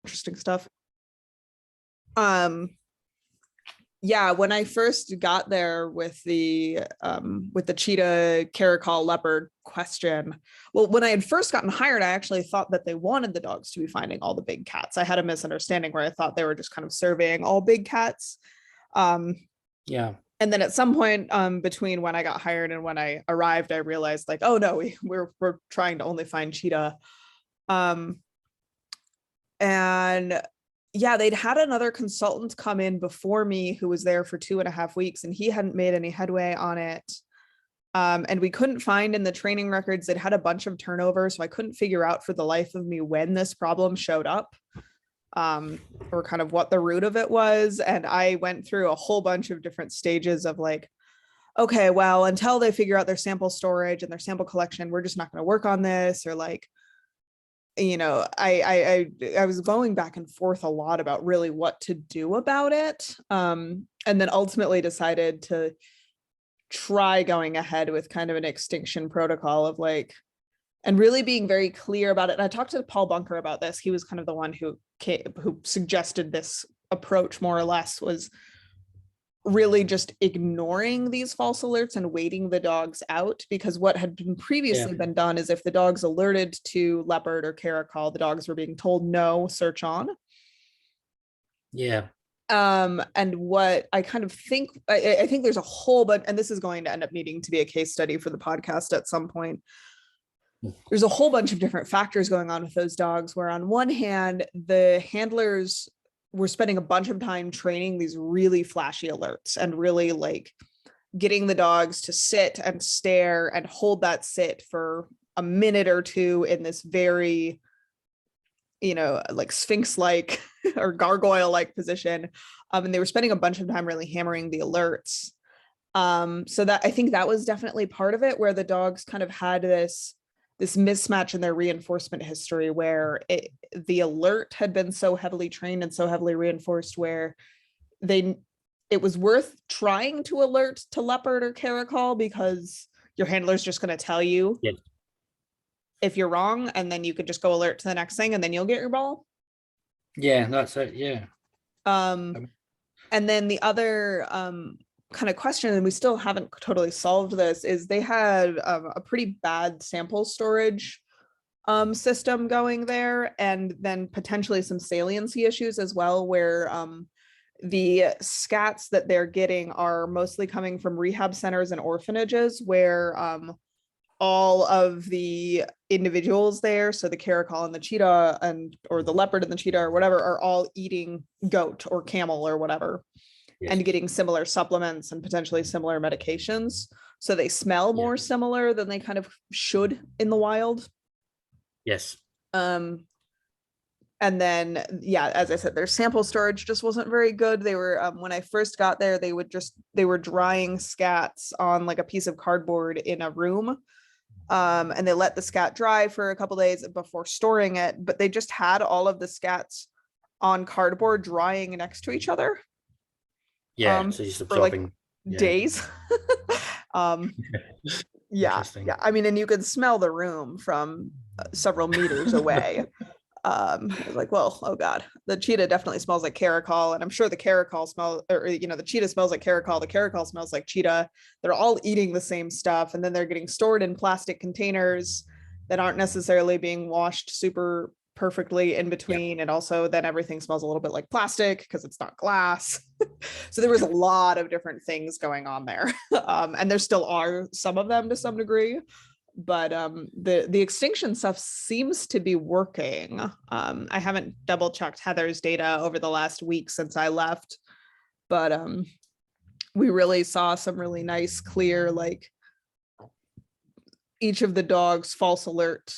interesting stuff. Yeah, when I first got there with the cheetah caracal leopard question, well, when I had first gotten hired, I actually thought that they wanted the dogs to be finding all the big cats. I had a misunderstanding where I thought they were just kind of surveying all big cats. Yeah. And then at some point between when I got hired and when I arrived, I realized like, oh no, we're trying to only find cheetah. And yeah, they'd had another consultant come in before me who was there for 2.5 weeks, and he hadn't made any headway on it. And we couldn't find in the training records, they'd had a bunch of turnover, so I couldn't figure out for the life of me when this problem showed up, or kind of what the root of it was. And I went through a whole bunch of different stages of like, okay, well, until they figure out their sample storage and their sample collection, we're just not going to work on this. Or like, you know, I was going back and forth a lot about really what to do about it. And then ultimately decided to try going ahead with kind of an extinction protocol of like, and really being very clear about it. And I talked to Paul Bunker about this. He was kind of the one who suggested this approach, more or less, was really just ignoring these false alerts and waiting the dogs out, because what had been previously been done is if the dogs alerted to leopard or caracal, the dogs were being told no, search on. Yeah. And what I kind of think, I think there's a whole bunch, and this is going to end up needing to be a case study for the podcast at some point. There's a whole bunch of different factors going on with those dogs, where on one hand, the handlers were spending a bunch of time training these really flashy alerts and really like getting the dogs to sit and stare and hold that sit for a minute or two in this very, you know, like Sphinx-like or gargoyle-like position. And they were spending a bunch of time really hammering the alerts. So that, I think that was definitely part of it, where the dogs kind of had this mismatch in their reinforcement history, where the alert had been so heavily trained and so heavily reinforced, where it was worth trying to alert to leopard or caracal, because your handler's just going to tell you if you're wrong, and then you could just go alert to the next thing and then you'll get your ball. Yeah, that's it. Yeah. And then the other kind of question, and we still haven't totally solved this, is they had a pretty bad sample storage system going there, and then potentially some saliency issues as well, where the scats that they're getting are mostly coming from rehab centers and orphanages, where all of the individuals there, so the caracal and the cheetah or the leopard and the cheetah or whatever, are all eating goat or camel or whatever. Yes. And getting similar supplements and potentially similar medications. So they smell more similar than they kind of should in the wild. Yes. And then, yeah, as I said, their sample storage just wasn't very good. They were, when I first got there, they were drying scats on like a piece of cardboard in a room. And they let the scat dry for a couple days before storing it, but they just had all of the scats on cardboard drying next to each other. Yeah, so just for like days. Yeah. I mean, and you could smell the room from several meters away. Like, well, oh god, the cheetah definitely smells like caracal, and I'm sure the caracal smell, or you know, the cheetah smells like caracal, the caracal smells like cheetah. They're all eating the same stuff, and then they're getting stored in plastic containers that aren't necessarily being washed super perfectly in between. And also then everything smells a little bit like plastic because it's not glass. So there was a lot of different things going on there. And there still are some of them to some degree, but the extinction stuff seems to be working. I haven't double checked Heather's data over the last week since I left, but we really saw some really nice, clear, like each of the dogs false alert,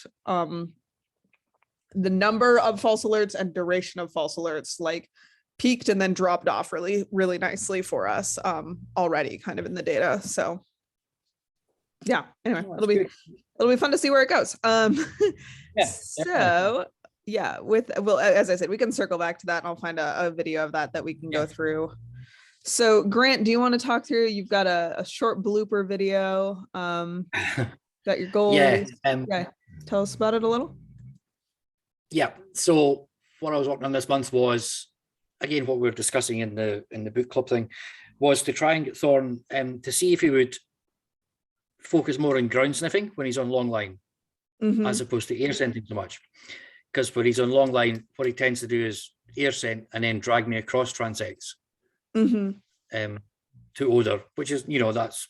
the number of false alerts and duration of false alerts like peaked and then dropped off really, really nicely for us already kind of in the data. So yeah, anyway, it'll be fun to see where it goes. So yeah, well, as I said, we can circle back to that and I'll find a video of that we can go through. So Grant, do you want to talk through, you've got a short blooper video, got your goals. Tell us about it a little. Yeah, so what I was working on this month was, again, what we were discussing in the book club thing, was to try and get Thorn to see if he would focus more on ground sniffing when he's on long line, as opposed to air scenting so much. Because when he's on long line, what he tends to do is air scent and then drag me across transects to odor, which is, that's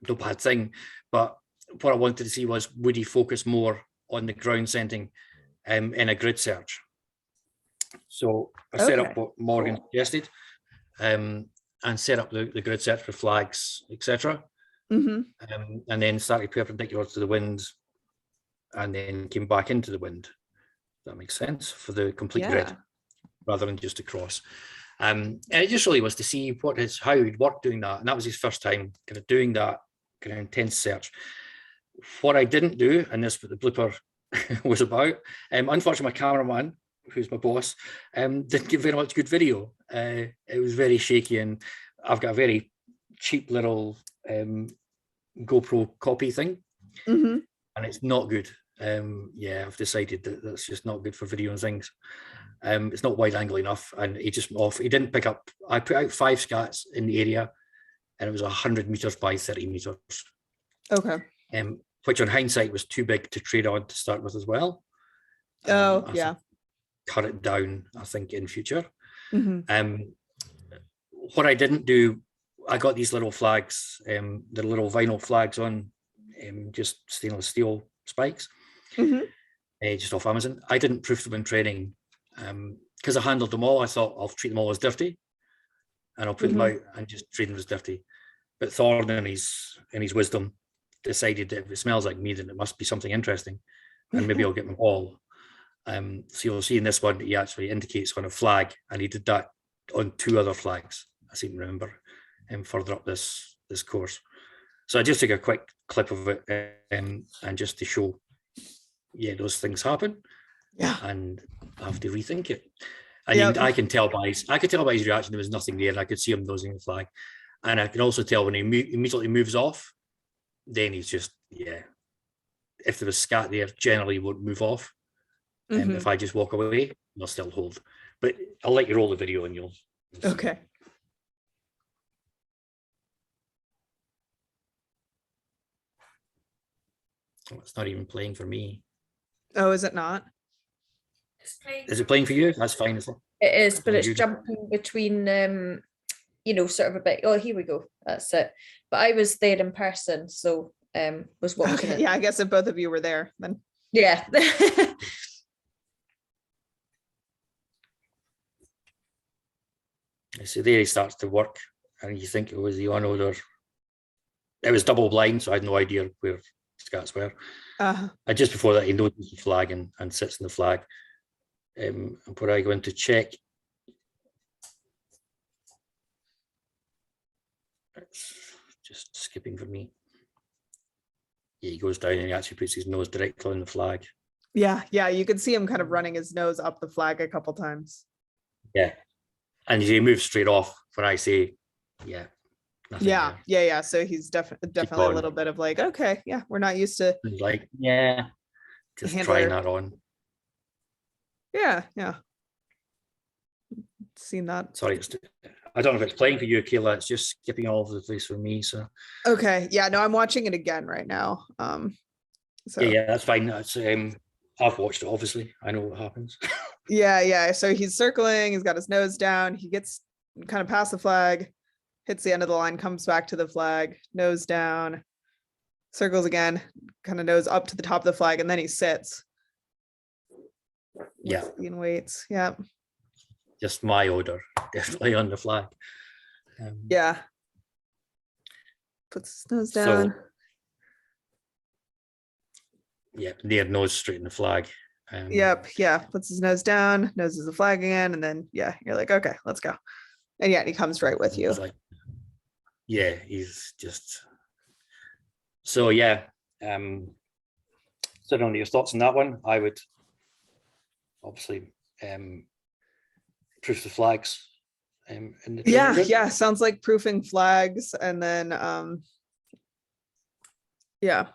no bad thing. But what I wanted to see was, would he focus more on the ground scenting in a grid search? So I set up what Morgan suggested, and set up the grid search for flags, etc. And then started perpendicular to the wind, and then came back into the wind. That makes sense, for the complete grid, rather than just across. And it just really was to see how he'd work doing that. And that was his first time kind of doing that kind of intense search. What I didn't do, and this is what the blooper was about, unfortunately, my cameraman, who's my boss, didn't get very much good video. It was very shaky, and I've got a very cheap little GoPro copy thing, and it's not good. I've decided that that's just not good for video and things. It's not wide angle enough, and he didn't pick up. I put out 5 scats in the area, and it was 100 meters by 30 meters. Okay. Which on hindsight was too big to trade on to start with as well. Cut it down, I think, in future. What I didn't do, I got these little flags, the little vinyl flags on just stainless steel spikes, just off Amazon. I didn't proof them in training because I handled them all. I thought I'll treat them all as dirty, and I'll put them out and just treat them as dirty. But Thorn, in his wisdom, decided that if it smells like me, then it must be something interesting, and maybe I'll get them all. So you'll see in this one, he actually indicates on a flag, and he did that on 2 other flags, I seem to remember, further up this course. So I just took a quick clip of it, and just to show, those things happen, and I have to rethink it. And I could tell by his reaction, there was nothing there. I could see him nosing the flag, and I can also tell when he immediately moves off, then he's just, if there was scat there, generally won't move off. If I just walk away, they'll still hold. But I'll let you roll the video and you'll see. Okay. Oh, it's not even playing for me. Oh, is it not? Is it playing for you? That's fine, isn't it? It is, but it's jumping between, sort of a bit. Oh, here we go. That's it. But I was there in person, so was watching it. Yeah, I guess if both of you were there, then. Yeah. So there he starts to work, and you think it was the on odor. It was double blind, so I had no idea where scats were. And just before that, he notices the flag and sits in the flag. And when I go in to check, it's just skipping for me. Yeah, he goes down and he actually puts his nose directly on the flag. Yeah, you can see him kind of running his nose up the flag a couple times. Yeah. And he moves straight off when I say, nothing yeah. So he's definitely a little bit of like, okay, we're not used to. Like, just trying that on. Yeah. Seen that. Sorry, I don't know if it's playing for you, Kayla. It's just skipping all over the place for me. So. Okay. Yeah. No, I'm watching it again right now. So. Yeah, that's fine. That's I've watched it. Obviously, I know what happens. Yeah. So he's circling. He's got his nose down. He gets kind of past the flag, hits the end of the line, comes back to the flag, nose down, circles again, kind of nose up to the top of the flag, and then he sits. Yeah. And waits. Yeah. Just my odor, definitely on the flag. Puts his nose down. Near nose straight in the flag. Puts his nose down, noses the flag again, and then you're like, okay, let's go. And he comes right with you. Like, he's just so so I don't know your thoughts on that one. I would obviously proof the flags in the sounds like proofing flags, and then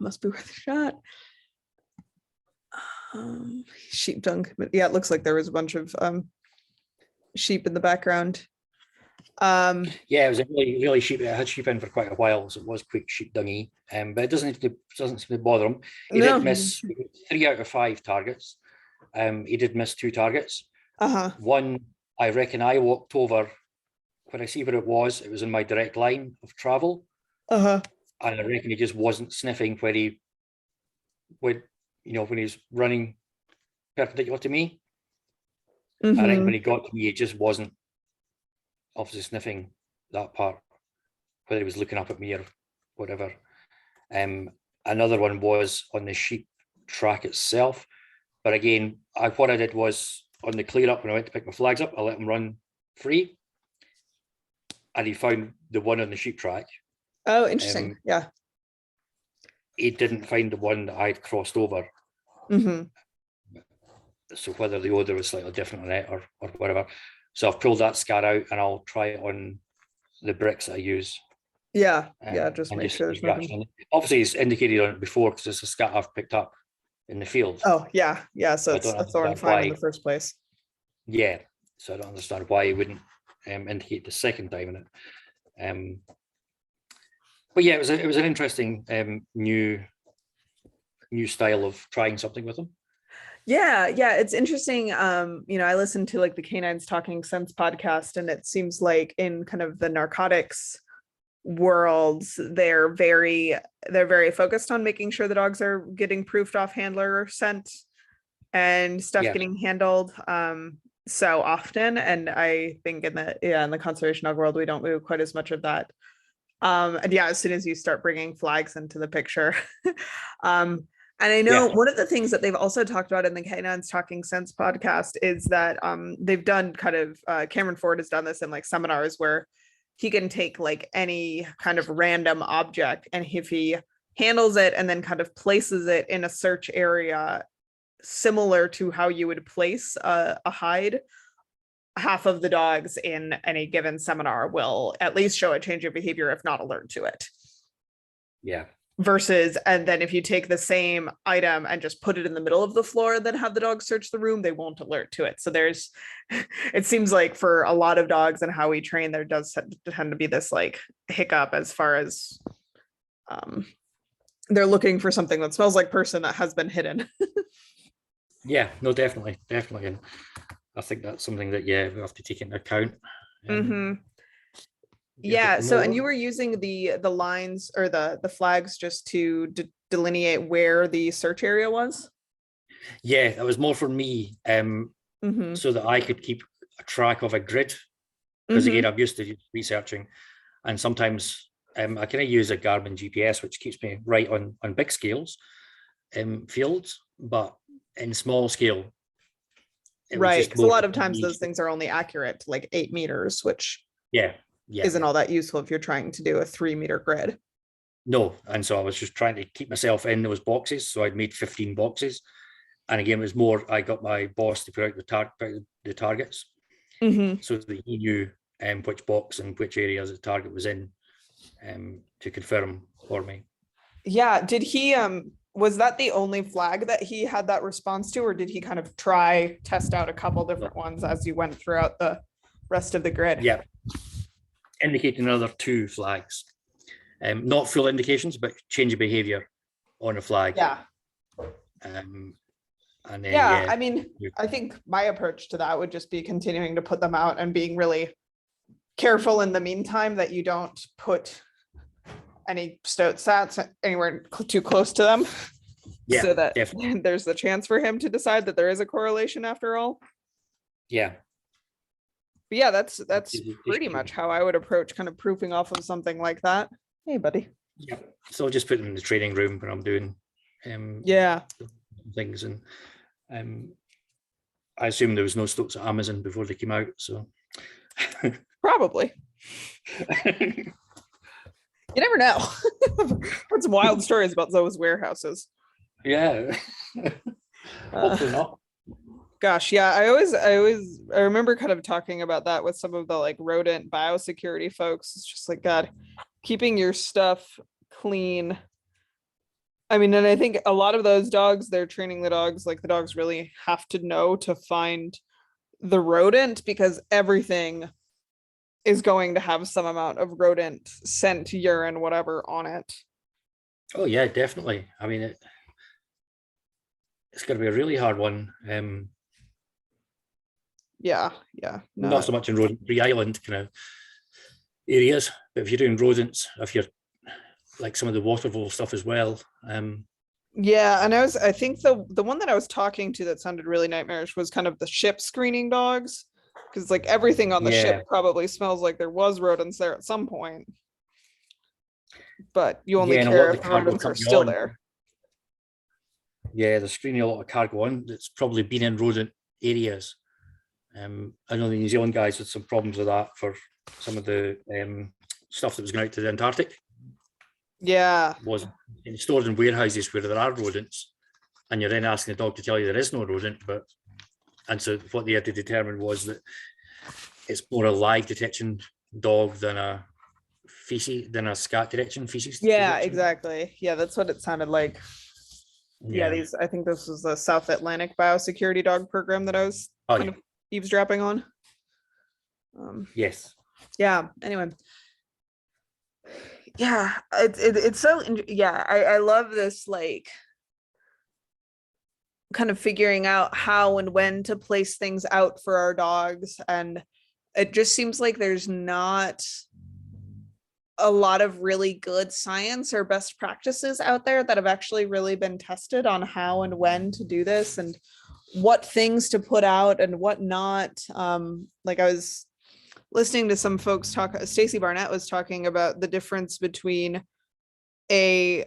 must be worth a shot. Sheep dung. Yeah, it looks like there was a bunch of sheep in the background. Yeah, it was a really sheep. It had sheep in for quite a while, so it was quick sheep dungy. But it doesn't seem to bother him. He No. did miss 3 out of 5 targets. He did miss 2 targets. Uh-huh. One, I reckon I walked over when I see what it was in my direct line of travel. Uh-huh. And I reckon he just wasn't sniffing when he when he's running perpendicular to me. I think when he got to me, he just wasn't obviously sniffing that part, whether he was looking up at me or whatever. Another one was on the sheep track itself. But again, what I did was on the clear up when I went to pick my flags up, I let him run free. And he found the one on the sheep track. Oh, interesting. Yeah. He didn't find the one that I'd crossed over. So whether the odor was slightly different on it or whatever. So I've pulled that scar out and I'll try it on the bricks that I use. Yeah. Yeah. Just make sure there's nothing. Obviously, it's indicated on it before because it's a scar I've picked up in the field. Oh, yeah. Yeah. So it's a thorn find in the first place. Yeah. So I don't understand why he wouldn't indicate the second time in it. But yeah, it was an interesting new style of trying something with them. Yeah, it's interesting. I listened to like the Canines Talking Sense podcast, and it seems like in kind of the narcotics worlds, they're very focused on making sure the dogs are getting proofed off handler scent and stuff getting handled so often. And I think in the conservation dog world, we don't do quite as much of that. And yeah, as soon as you start bringing flags into the picture. And I know one of the things that they've also talked about in the Canines Talking Sense podcast is that they've done kind of Cameron Ford has done this in like seminars where he can take like any kind of random object, and if he handles it and then kind of places it in a search area similar to how you would place a hide, half of the dogs in any given seminar will at least show a change of behavior, if not alert to it. Yeah. Versus, and then if you take the same item and just put it in the middle of the floor and then have the dog search the room, they won't alert to it. So it seems like for a lot of dogs and how we train, there does tend to be this like hiccup as far as they're looking for something that smells like person that has been hidden. Yeah, no, definitely. And I think that's something that, we have to take into account. Yeah. So, and you were using the lines or the flags just to delineate where the search area was? Yeah, that was more for me, so that I could keep a track of a grid. Because again, I'm used to researching, and sometimes I kind of use a Garmin GPS, which keeps me right on big scales, fields, but in small scale. Right, because a lot of times those things are only accurate to like 8 meters, which isn't all that useful if you're trying to do a 3-meter grid. No, and so I was just trying to keep myself in those boxes. So I'd made 15 boxes, and again, it was more I got my boss to put out the targets, so that he knew which box and which areas the target was in, to confirm for me. Yeah, did he? Was that the only flag that he had that response to, or did he kind of test out a couple different ones as you went throughout the rest of the grid? Yeah. Indicating another 2 flags, not full indications, but change of behavior on a flag. Yeah. And then, I mean, I think my approach to that would just be continuing to put them out and being really careful in the meantime that you don't put any stoat sats anywhere too close to them. Yeah, so that there's the chance for him to decide that there is a correlation after all. Yeah. But yeah, that's pretty much how I would approach kind of proofing off of something like that. Hey, buddy. Yeah. So I'll just put them in the training room when I'm doing things, and I assume there was no stoats at Amazon before they came out, so probably. You never know. Heard some wild stories about those warehouses. Yeah. Hopefully not. Gosh, yeah, I remember kind of talking about that with some of the like rodent biosecurity folks. It's just like, God, keeping your stuff clean I mean, and I think a lot of those dogs, they're training the dogs, like the dogs really have to know to find the rodent because everything is going to have some amount of rodent scent, urine, whatever on it. Oh yeah, definitely. I mean, it's going to be a really hard one. Yeah, yeah. No, Not so much in rodent-free island kind of areas, but if you're doing rodents, if you're like some of the water vole stuff as well. yeah, and I think the one that I was talking to that sounded really nightmarish was kind of the ship screening dogs. Because like everything on the Yeah. ship probably smells like there was rodents there at some point. But you only Yeah, and a lot care of if the the cargo rodents are coming still on. there. Yeah, they're screening a lot of cargo on that's probably been in rodent areas. I know the New Zealand guys had some problems with that for some of the stuff that was going out to the Antarctic. Yeah. Was stored in warehouses where there are rodents, and you're then asking the dog to tell you there is no rodent. And so what they had to determine was that it's more a lie detection dog than a scat detection feces. Yeah, detection. exactly. Yeah, that's what it sounded like. Yeah, these I think this was the South Atlantic Biosecurity Dog Program that I was kind of eavesdropping on. Yes. Yeah, anyway. Yeah, it's so yeah, I love this like kind of figuring out how and when to place things out for our dogs, and it just seems like there's not a lot of really good science or best practices out there that have actually really been tested on how and when to do this and what things to put out and what not. Like I was listening to some folks talk, Stacey Barnett was talking about the difference between and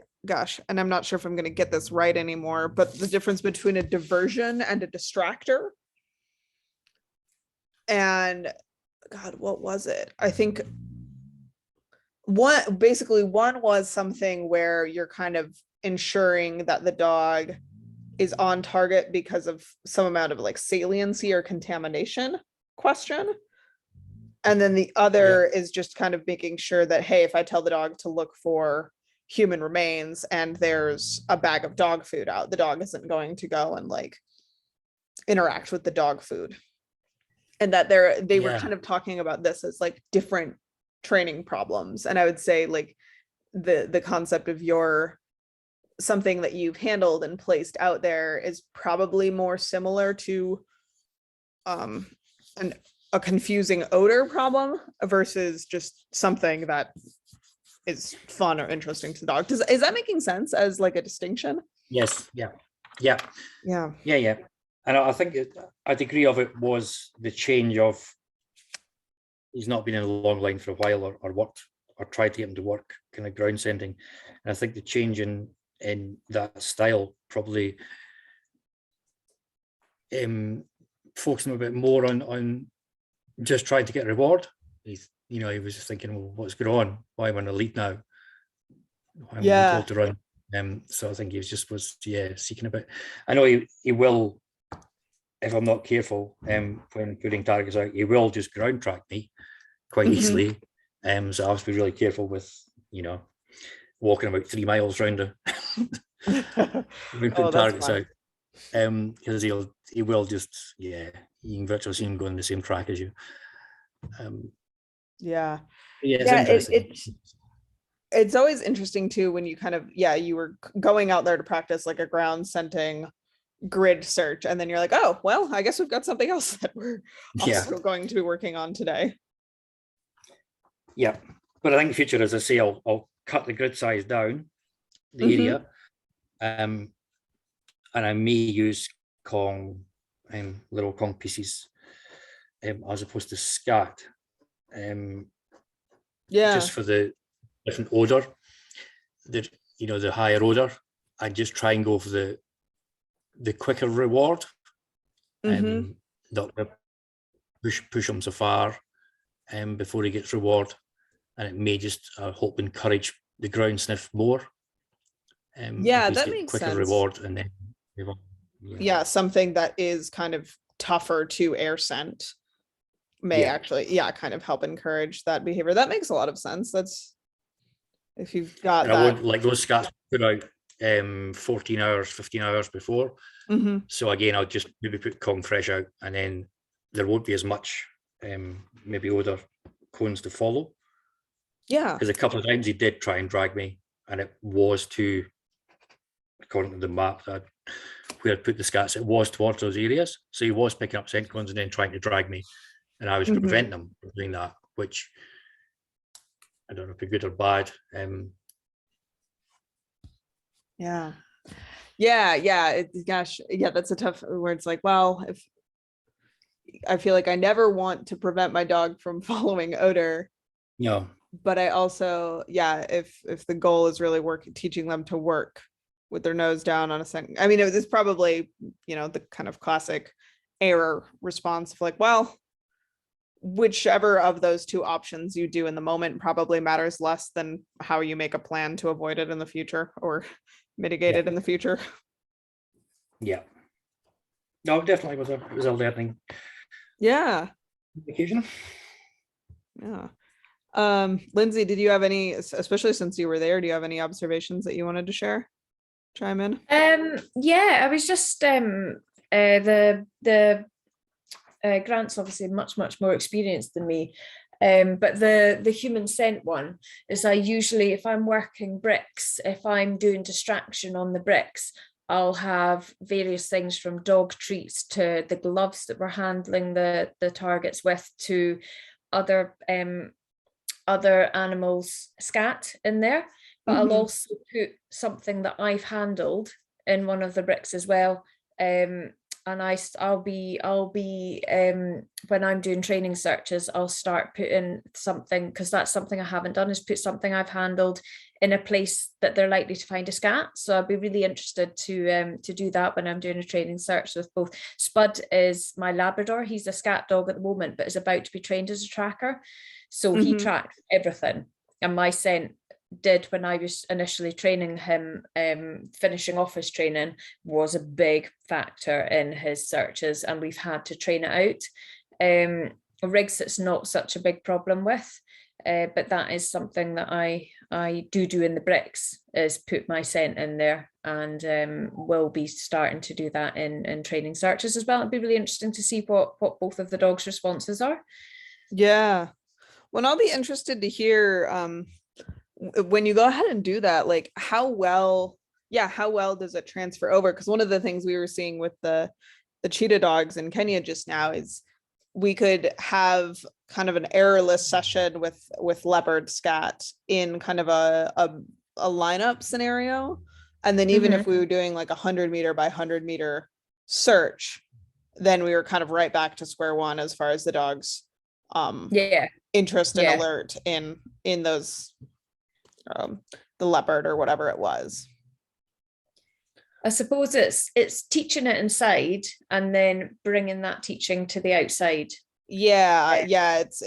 I'm not sure if I'm going to get this right anymore, but the difference between a diversion and a distractor. And God, what was it? I think one was something where you're kind of ensuring that the dog is on target because of some amount of like saliency or contamination question. And then the other is just kind of making sure that, hey, if I tell the dog to look for human remains and there's a bag of dog food out, the dog isn't going to go and like interact with the dog food. And that they were kind of talking about this as like different training problems. And I would say like the concept of something that you've handled and placed out there is probably more similar to a confusing odor problem versus just something that is fun or interesting to the dog. Is that making sense as like a distinction? Yes. Yeah. And I think a degree of it was the change of he's not been in a long line for a while or worked or tried to get him to work kind of ground scenting. And I think the change in that style probably focused him a bit more on just trying to get a reward. He was just thinking, well, what's going on? Why am I in a lead now? Why am I told to run? So I think he was seeking a bit. I know he will, if I'm not careful, when putting targets out, he will just ground track me quite easily. So I have to be really careful with, walking about 3 miles round when putting targets out. Because he will just, you can virtually see him going the same track as you. It's always interesting too when you kind of you were going out there to practice like a ground scenting grid search, and then you're like, oh well, I guess we've got something else that we're also going to be working on today. Yeah, but I think in future, as I say, I'll cut the grid size down, the area, and I may use Kong, little Kong pieces, as opposed to scat, just for the different odor, the higher odor. I just try and go for the quicker reward, not push him so far, before he gets reward, and it may just help encourage the ground sniff more. That makes quicker sense. Reward and then something that is kind of tougher to air scent may actually kind of help encourage that behavior. That makes a lot of sense. That's if you've got I won't like those scats put out 14 hours, 15 hours before. Mhm. So again, I'll just maybe put Kong Fresh out, and then there won't be as much maybe other cones to follow. Yeah. Because a couple of times he did try and drag me, and it was too, according to the map that where I'd put the scats, it was towards those areas. So he was picking up scent cones and then trying to drag me, and I was Mhm. preventing him from doing that, which I don't know if it's good or bad. Yeah. Yeah. Gosh, yeah, that's a tough where it's like, well, if I feel like I never want to prevent my dog from following odor, No, but I also, yeah, if the goal is really teaching them to work with their nose down on a scent. I mean, it was probably, the kind of classic error response of like, well, whichever of those two options you do in the moment probably matters less than how you make a plan to avoid it in the future or mitigate Yeah. it in the future. yeah. No, definitely was a learning Yeah. occasion. Yeah. Lindsay, did you have any, especially since you were there, do you have any observations that you wanted to share? Chime in. Yeah, I was just Grant's obviously much more experienced than me. But the human scent one is I usually, if I'm working bricks, if I'm doing distraction on the bricks, I'll have various things from dog treats to the gloves that we're handling the targets with to other animals' scat in there. But I'll also put something that I've handled in one of the bricks as well. And I'll be when I'm doing training searches, I'll start putting something, because that's something I haven't done, is put something I've handled in a place that they're likely to find a scat. So I'd be really interested to do that when I'm doing a training search with both. Spud is my Labrador. He's a scat dog at the moment, but is about to be trained as a tracker. So he tracks everything. And my scent did when I was initially training him, finishing off his training, was a big factor in his searches, and we've had to train it out. Rigs it's not such a big problem with, but that is something that I do in the bricks, is put my scent in there, and will be starting to do that in training searches as well. It'd be really interesting to see what both of the dogs' responses are. Yeah. Well, I'll be interested to hear when you go ahead and do that, like how well does it transfer over? Because one of the things we were seeing with the cheetah dogs in Kenya just now is we could have kind of an errorless session with leopard scat in kind of a lineup scenario. And then even if we were doing like 100-meter by 100-meter search, then we were kind of right back to square one as far as the dogs interest and alert in those the leopard or whatever it was. I suppose it's teaching it inside and then bringing that teaching to the outside. Yeah. It's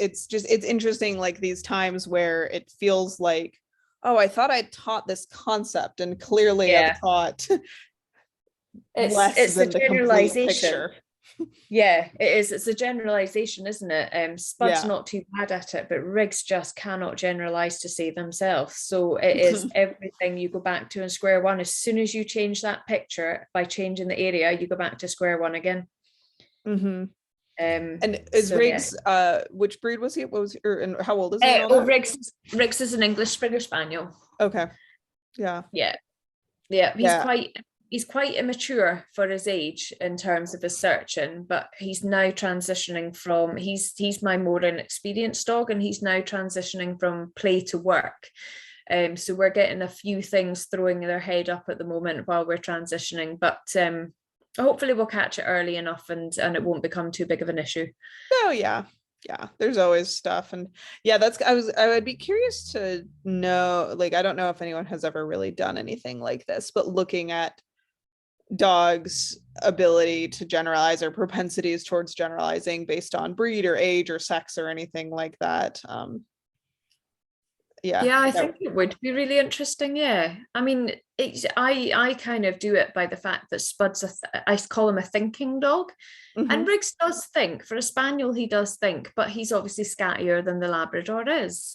interesting, like these times where it feels like, oh, I thought I taught this concept and clearly I've taught less than the complete picture. Yeah, it is. It's a generalization, isn't it? Spud's not too bad at it, but rigs just cannot generalize to save themselves. So it is everything you go back to in square one. As soon as you change that picture by changing the area, you go back to square one again. And is Riggs, which breed was he? What was and how old is he? Riggs is an English Springer Spaniel. Okay. Yeah. He's quite immature for his age in terms of his searching, but he's now transitioning from, he's my more inexperienced dog, and he's now transitioning from play to work. So we're getting a few things throwing their head up at the moment while we're transitioning, but hopefully we'll catch it early enough and it won't become too big of an issue. Oh yeah. There's always stuff. And I would be curious to know, like, I don't know if anyone has ever really done anything like this, but looking at dogs' ability to generalize or propensities towards generalizing based on breed or age or sex or anything like that. I think it would be really interesting. Yeah, I mean, I kind of do it by the fact that Spud's I call him a thinking dog, and Riggs does think. For a spaniel, he does think, but he's obviously scattier than the Labrador is.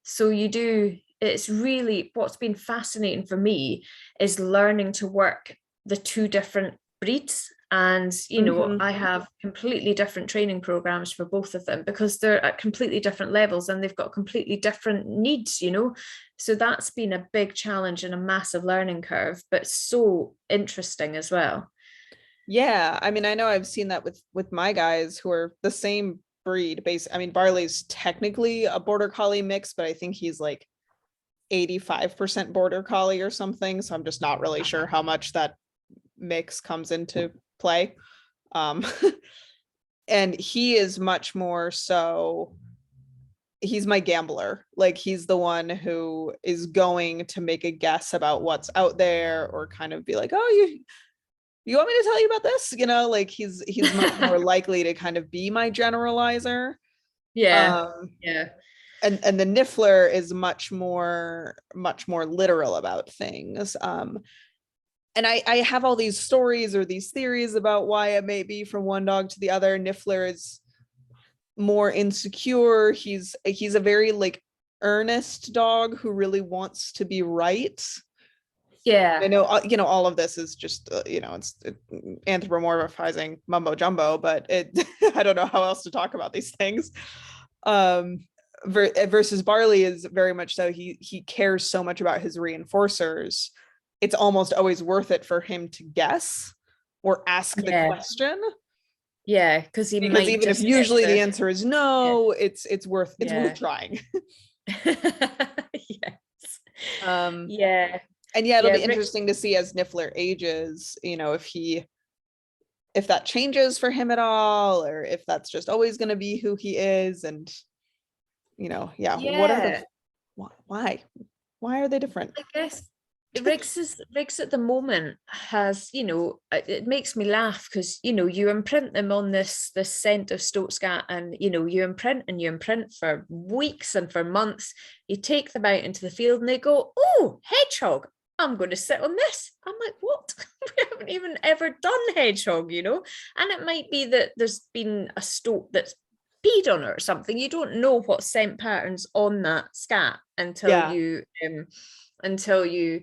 So you do it's really, what's been fascinating for me is learning to work the two different breeds. And, you know, Mhm. I have completely different training programs for both of them because they're at completely different levels and they've got completely different needs, you know. So that's been a big challenge and a massive learning curve, but so interesting as well. Yeah, I mean, I know I've seen that with my guys who are the same breed base. I mean, Barley's technically a border collie mix, but I think he's like 85% border collie or something. So I'm just not really sure how much that mix comes into play. Um, and he is much more so, he's my gambler. Like he's the one who is going to make a guess about what's out there or kind of be like, oh, you want me to tell you about this? You know, like he's much more likely to kind of be my generalizer. Yeah. Um, Yeah. and the Niffler is much more literal about things. And I have all these stories or these theories about why it may be from one dog to the other. Niffler is more insecure. He's a very like earnest dog who really wants to be right. I Yeah. know, all of this is just, it's anthropomorphizing mumbo jumbo, but I don't know how else to talk about these things. Um, versus Barley is very much so, he cares so much about his reinforcers. It's almost always worth it for him to guess or ask the Yeah. question, Yeah. Because he because might even if just get usually the the, answer is no, it's worth yeah. trying. Yes. Um, Yeah. and yeah, it'll Yeah. be interesting to see as Niffler ages, if that changes for him at all, or if that's just always going to be who he is. And yeah, what are Yeah. the why are they different? I guess Riggs at the moment has, you know, it makes me laugh because, you know, you imprint them on this scent of Stoatscat, and you know, you imprint for weeks and for months. You take them out into the field and they go, oh, hedgehog, I'm going to sit on this. I'm like, what? We haven't even ever done hedgehog, you know. And it might be that there's been a stoat that's peed on it or something. You don't know what scent patterns on that scat Yeah. until you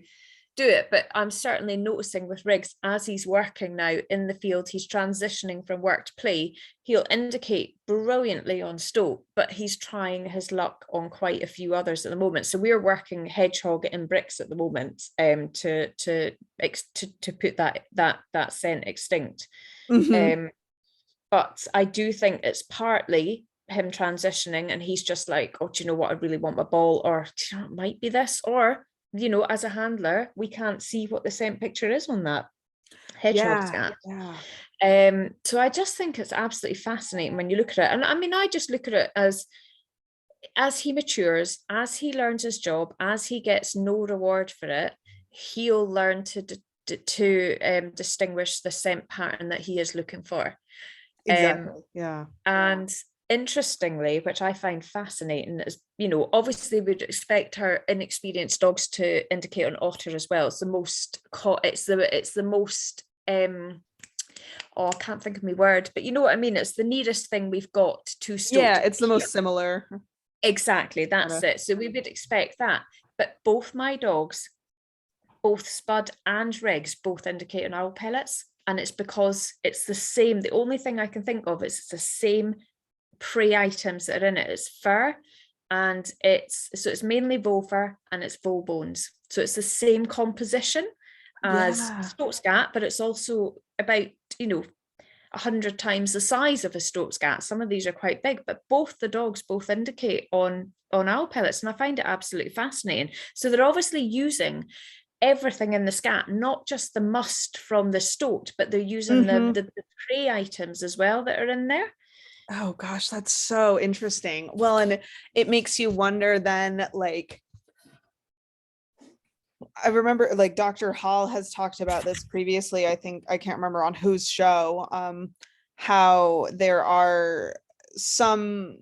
do it. But I'm certainly noticing with Riggs, as he's working now in the field, he's transitioning from work to play. He'll indicate brilliantly on stoat, but he's trying his luck on quite a few others at the moment. So we're working hedgehog in bricks at the moment, to put that scent extinct. Mhm. But I do think it's partly him transitioning and he's just like, oh, do you know what, I really want my ball, or do you know, it might be this, or you know, as a handler we can't see what the scent picture is on that hedgehog Yeah. scat. Yeah. So I just think it's absolutely fascinating when you look at it. And I mean, I just look at it as he matures, as he learns his job, as he gets no reward for it, he'll learn to distinguish the scent pattern that he is looking for. Exactly. Yeah. And interestingly, which I find fascinating, is, you know, obviously we'd expect our inexperienced dogs to indicate an otter as well. It's the most oh, I can't think of my word, but you know what I mean? It's the nearest thing we've got to Yeah, stoat. it's the most similar. Exactly, that's Kinda. it. So we would expect that. But both my dogs, both Spud and Riggs, both indicate on owl pellets. And it's because it's the same. The only thing I can think of is it's the same prey items that are in it. It's fur, and it's mainly vole fur and it's vole bones. So it's the same composition as Yeah. Stoatscat, but it's also about, you know, 100 times the size of a Stoatscat. Some of these are quite big, but both the dogs both indicate on owl pellets, and I find it absolutely fascinating. So they're obviously using everything in the scat, not just the must from the stoat, but they're using Mhm. the prey items as well that are in there. Oh gosh, that's so interesting. Well, and it makes you wonder then, like, I remember like Dr. Hall has talked about this previously. I think I can't remember on whose show, how there are some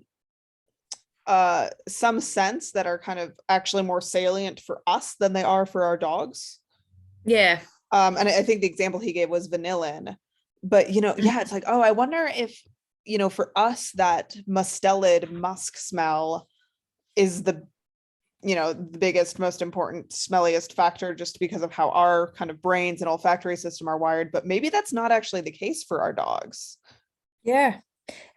some scents that are kind of actually more salient for us than they are for our dogs. Yeah. And I think the example he gave was vanillin. But yeah, it's like, oh, I wonder if, for us, that mustelid musk smell is the biggest, most important, smelliest factor just because of how our kind of brains and olfactory system are wired. But maybe that's not actually the case for our dogs. Yeah.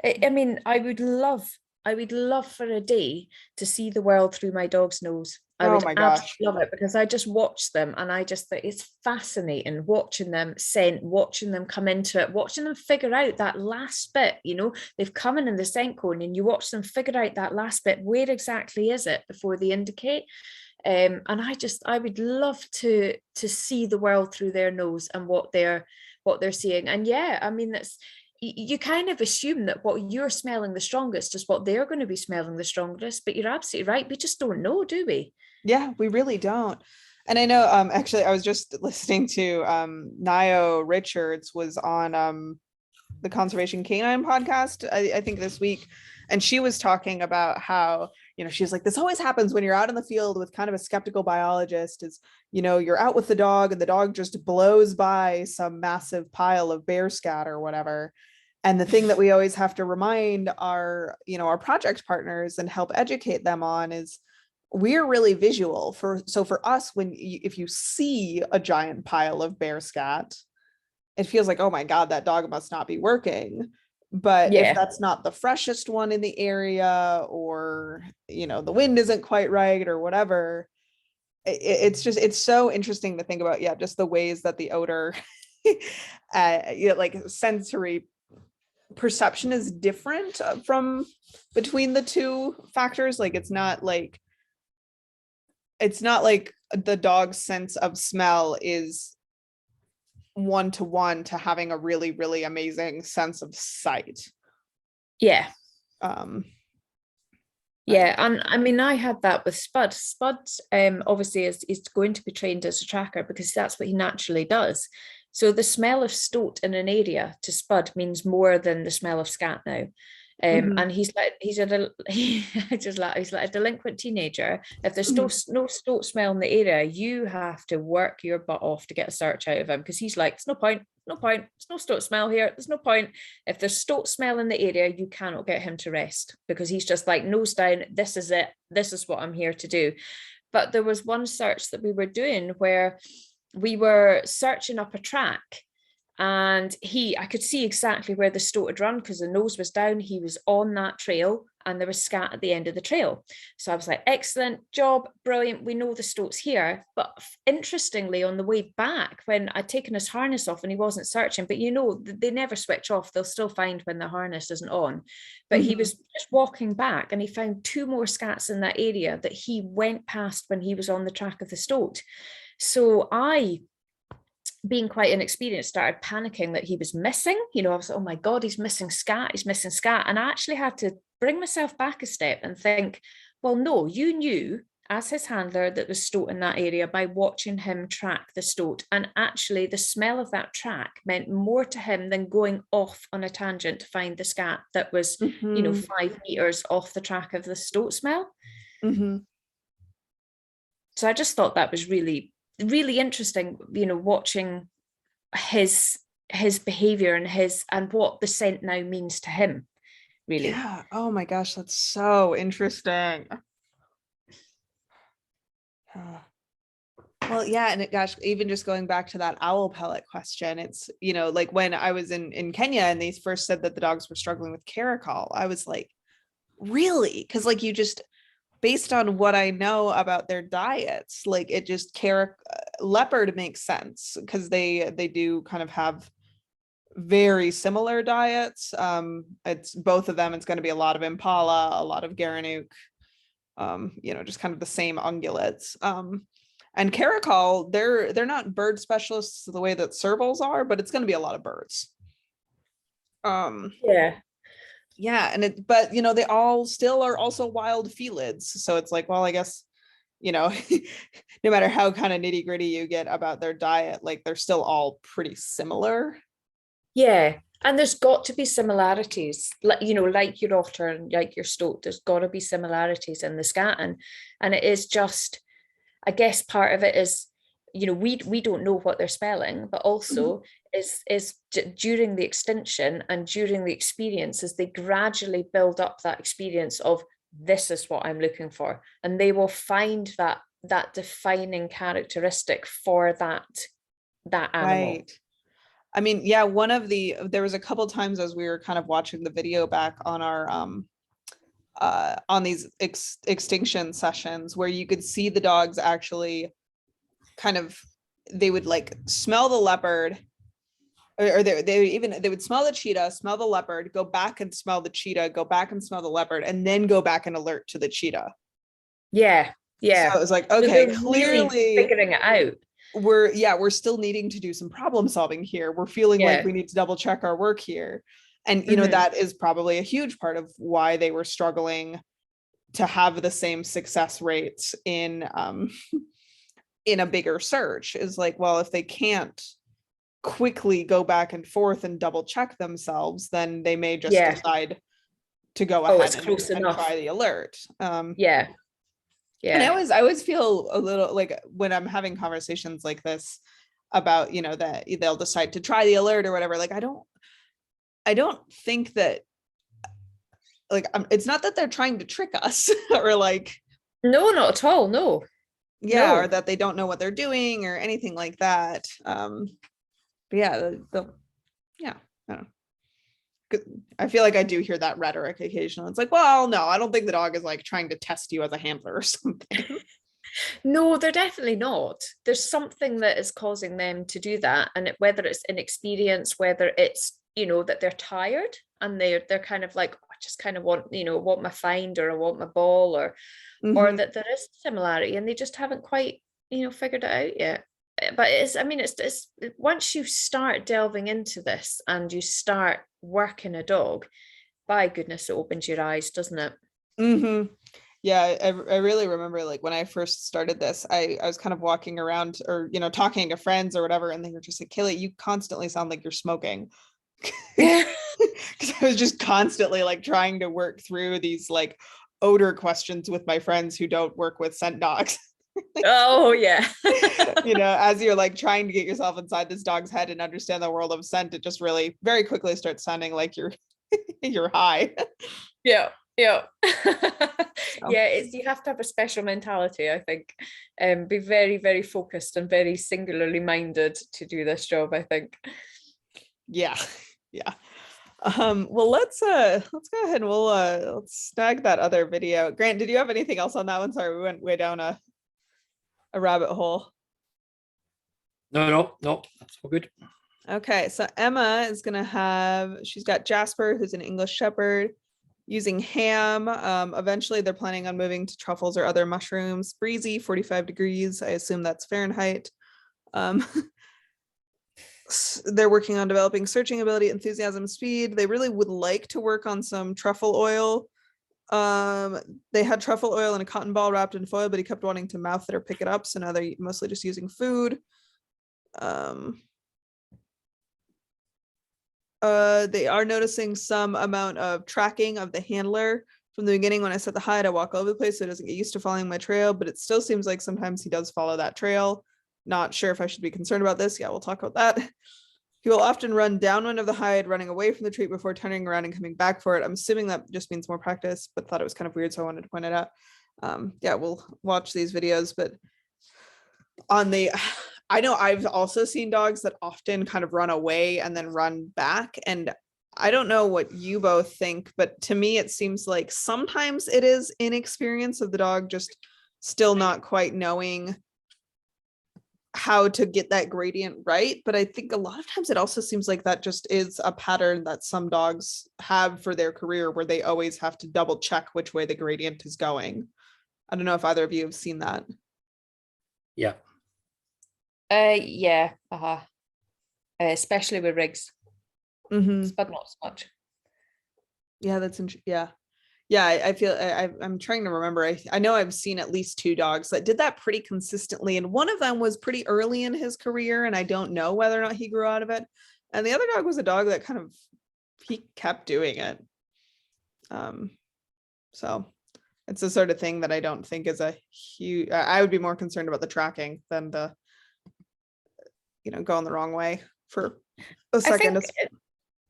I mean, I would love for a day to see the world through my dog's nose. I Oh would my absolutely gosh. love it because I just watch them and I just think it's fascinating watching them scent, watching them come into it, watching them figure out that last bit, they've come in the scent cone and you watch them figure out that last bit. Where exactly is it before they indicate? And I would love to see the world through their nose and what they're seeing. And yeah, I mean, you kind of assume that what you're smelling the strongest is what they're going to be smelling the strongest, but you're absolutely right. We just don't know, do we? Yeah, we really don't. And I know actually I was just listening to Nio Richards was on the Conservation Canine podcast, I think this week. And she was talking about how, she's like, this always happens when you're out in the field with kind of a skeptical biologist is, you're out with the dog and the dog just blows by some massive pile of bear scat or whatever. And the thing that we always have to remind our, our project partners and help educate them on is we're really visual so for us, if you see a giant pile of bear scat, it feels like, oh my God, that dog must not be working. But if Yeah. that's not the freshest one in the area, or, the wind isn't quite right or whatever, it's so interesting to think about. Yeah. Just the ways that the odor, like sensory perception is different from between the two factors. Like, it's not like the dog's sense of smell is one-to-one to having a really, really amazing sense of sight. Yeah. Um, Yeah, and I mean, I had that with Spud. Spud, obviously, is going to be trained as a tracker because that's what he naturally does. So the smell of stoat in an area to Spud means more than the smell of scat now. And he's like he's like a delinquent teenager. If there's no stoat smell in the area, you have to work your butt off to get a search out of him because he's like, it's no point, it's no stoat smell here, there's no point. If there's stoat smell in the area, you cannot get him to rest because he's just like, nose down, this is it, this is what I'm here to do. But there was one search that we were doing where we were searching up a track, and I could see exactly where the stoat had run because the nose was down. He was on that trail and there was scat at the end of the trail. So I was like, excellent job, brilliant. We know the stoat's here. But interestingly, on the way back, when I'd taken his harness off and he wasn't searching, but they never switch off. They'll still find when the harness isn't on. But he was just walking back and he found 2 more scats in that area that he went past when he was on the track of the stoat. So I, being quite inexperienced, started panicking that he was missing. I was like, oh my God, he's missing scat. And I actually had to bring myself back a step and think, well, no, you knew as his handler that there's stoat in that area by watching him track the stoat. And actually the smell of that track meant more to him than going off on a tangent to find the scat that was, 5 meters off the track of the stoat smell. So I just thought that was really, really interesting, watching his behavior and what the scent now means to him, really. Yeah. Oh my gosh, that's so interesting. Well, yeah, and gosh, even just going back to that owl pellet question, it's, like when I was in Kenya and they first said that the dogs were struggling with caracal, I was like, really? Because like you just, based on what I know about their diets, like it just leopard makes sense because they do kind of have very similar diets. It's both of them. It's going to be a lot of impala, a lot of gerenuk, just kind of the same ungulates. And caracal, they're not bird specialists the way that servals are, but it's going to be a lot of birds. Yeah, but they all still are also wild felids. So it's like, well, I guess, no matter how kind of nitty gritty you get about their diet, like they're still all pretty similar. Yeah. And there's got to be similarities, like your otter and like your stoat, there's got to be similarities in the scat. And it is just, I guess part of it is, we don't know what they're spelling, but also is during the extinction and during the experience, as they gradually build up that experience of this is what I'm looking for, and they will find that defining characteristic for that animal. Right. I mean, yeah, there was a couple times as we were kind of watching the video back on our on these extinction sessions where you could see the dogs actually kind of, they would like smell the leopard, or they would smell the cheetah, smell the leopard, go back and smell the cheetah, go back and smell the leopard, and then go back and alert to the cheetah. Yeah, yeah. So it was like, So okay, they're really clearly figuring it out. we're still needing to do some problem solving here. We're feeling like Yeah. we need to double check our work here. And you know, Mhm. that is probably a huge part of why they were struggling to have the same success rates in in a bigger search, is like, well, if they can't quickly go back and forth and double check themselves, then they may just Yeah. decide to go Oh, ahead it's close and enough. try the alert. Yeah. And Yeah. I always feel a little like when I'm having conversations like this about, you know, that they'll decide to try the alert or whatever, like I don't think that, like it's not that they're trying to trick us or like, No, not at all. No. yeah, or No. that they don't know what they're doing or anything like that. But yeah, yeah, I don't know. 'Cause I feel like I do hear that rhetoric occasionally. It's like, well, no, I don't think the dog is like trying to test you as a handler or something. No, they're definitely not. There's something that is causing them to do that, and whether it's inexperience, whether it's, you know, that they're tired and they're kind of like, "Oh, I just kind of want, you know, want my find, or I want my ball, or Mhm. that there is similarity and they just haven't quite, you know, figured it out yet. But it's, I mean, it's once you start delving into this and you start working a dog, by goodness, it opens your eyes, doesn't it? Mm-hmm. Yeah, I really remember like when I first started this, I was kind of walking around or, you know, talking to friends or whatever, and they were just like, Kaylee, you constantly sound like you're smoking. Yeah. Because I was just constantly like trying to work through these like odor questions with my friends who don't work with scent dogs. Oh yeah. You know, as you're like trying to get yourself inside this dog's head and understand the world of scent, it just really very quickly starts sounding like you're you're high. Yeah. Yeah. So, Yeah, it's, you have to have a special mentality, I think, and be very, very focused and very singularly minded to do this job, I think. yeah. Yeah. Well, let's go ahead and let's snag that other video. Grant, did you have anything else on that one? Sorry, we went way down a rabbit hole. No, that's all good. Okay, so Emma is gonna have, she's got Jasper, who's an English Shepherd, using ham. Eventually they're planning on moving to truffles or other mushrooms. Breezy, 45 degrees. I assume that's Fahrenheit. They're working on developing searching ability, enthusiasm, speed. They really would like to work on some truffle oil. They had truffle oil in a cotton ball wrapped in foil, but he kept wanting to mouth it or pick it up. So now they're mostly just using food. They are noticing some amount of tracking of the handler. From the beginning, when I set the hide, I walk all over the place so it doesn't get used to following my trail, but it still seems like sometimes he does follow that trail. Not sure if I should be concerned about this. Yeah, we'll talk about that. He will often run downwind of the hide, running away from the treat before turning around and coming back for it. I'm assuming that just means more practice, but thought it was kind of weird, so I wanted to point it out. Yeah, we'll watch these videos, but on the, I know I've also seen dogs that often kind of run away and then run back. And I don't know what you both think, but to me, it seems like sometimes it is inexperience of the dog just still not quite knowing how to get that gradient right. But I think a lot of times it also seems like that just is a pattern that some dogs have for their career where they always have to double check which way the gradient is going. I don't know if either of you have seen that. Yeah. Yeah. Especially with rigs, Mm-hmm. but not so much. Yeah, that's yeah. Yeah, I feel I'm trying to remember. I know I've seen at least two dogs that did that pretty consistently, and one of them was pretty early in his career, and I don't know whether or not he grew out of it. And the other dog was a dog that kind of, he kept doing it. So it's the sort of thing that I don't think is a huge. I would be more concerned about the tracking than the, you know, going the wrong way for a second.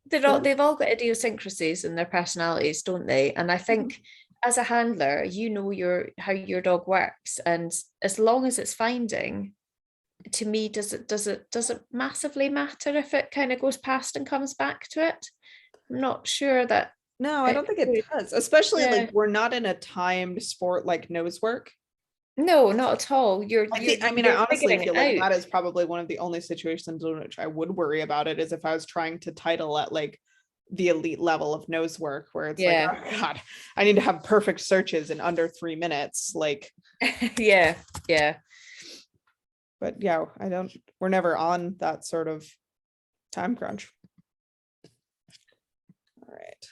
They've all got idiosyncrasies in their personalities, don't they? And I think as a handler, you know how your dog works, and as long as it's finding, to me, does it massively matter if it kind of goes past and comes back to it? I'm not sure that No, I it don't think it would. does, especially Yeah. like we're not in a timed sport like nose work. No, not at all. I mean, I You're honestly figuring feel it like out. that is probably one of the only situations in which I would worry about it is if I was trying to title at like the elite level of nose work where it's like, Yeah. oh God, I need to have perfect searches in under 3 minutes. Like, Yeah, yeah. but yeah, we're never on that sort of time crunch. All right.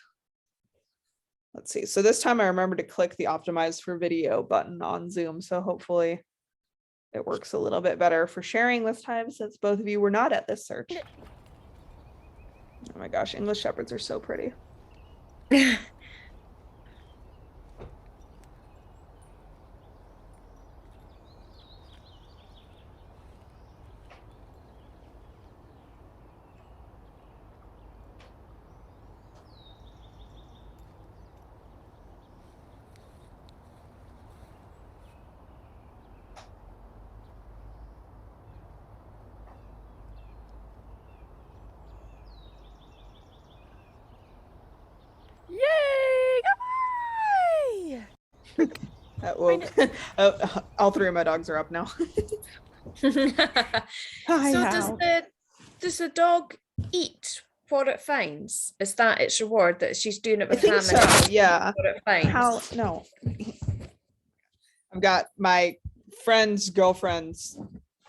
Let's see. So this time I remember to click the optimize for video button on Zoom. So hopefully it works a little bit better for sharing this time since both of you were not at this search. Oh my gosh, English Shepherds are so pretty. Yay! That woke. Oh, all three of my dogs are up now. So Hi, does the dog eat what it finds? Is that its reward that she's doing it I with think Hammond? so. Yeah. What it finds. How? No. I've got my friend's girlfriend's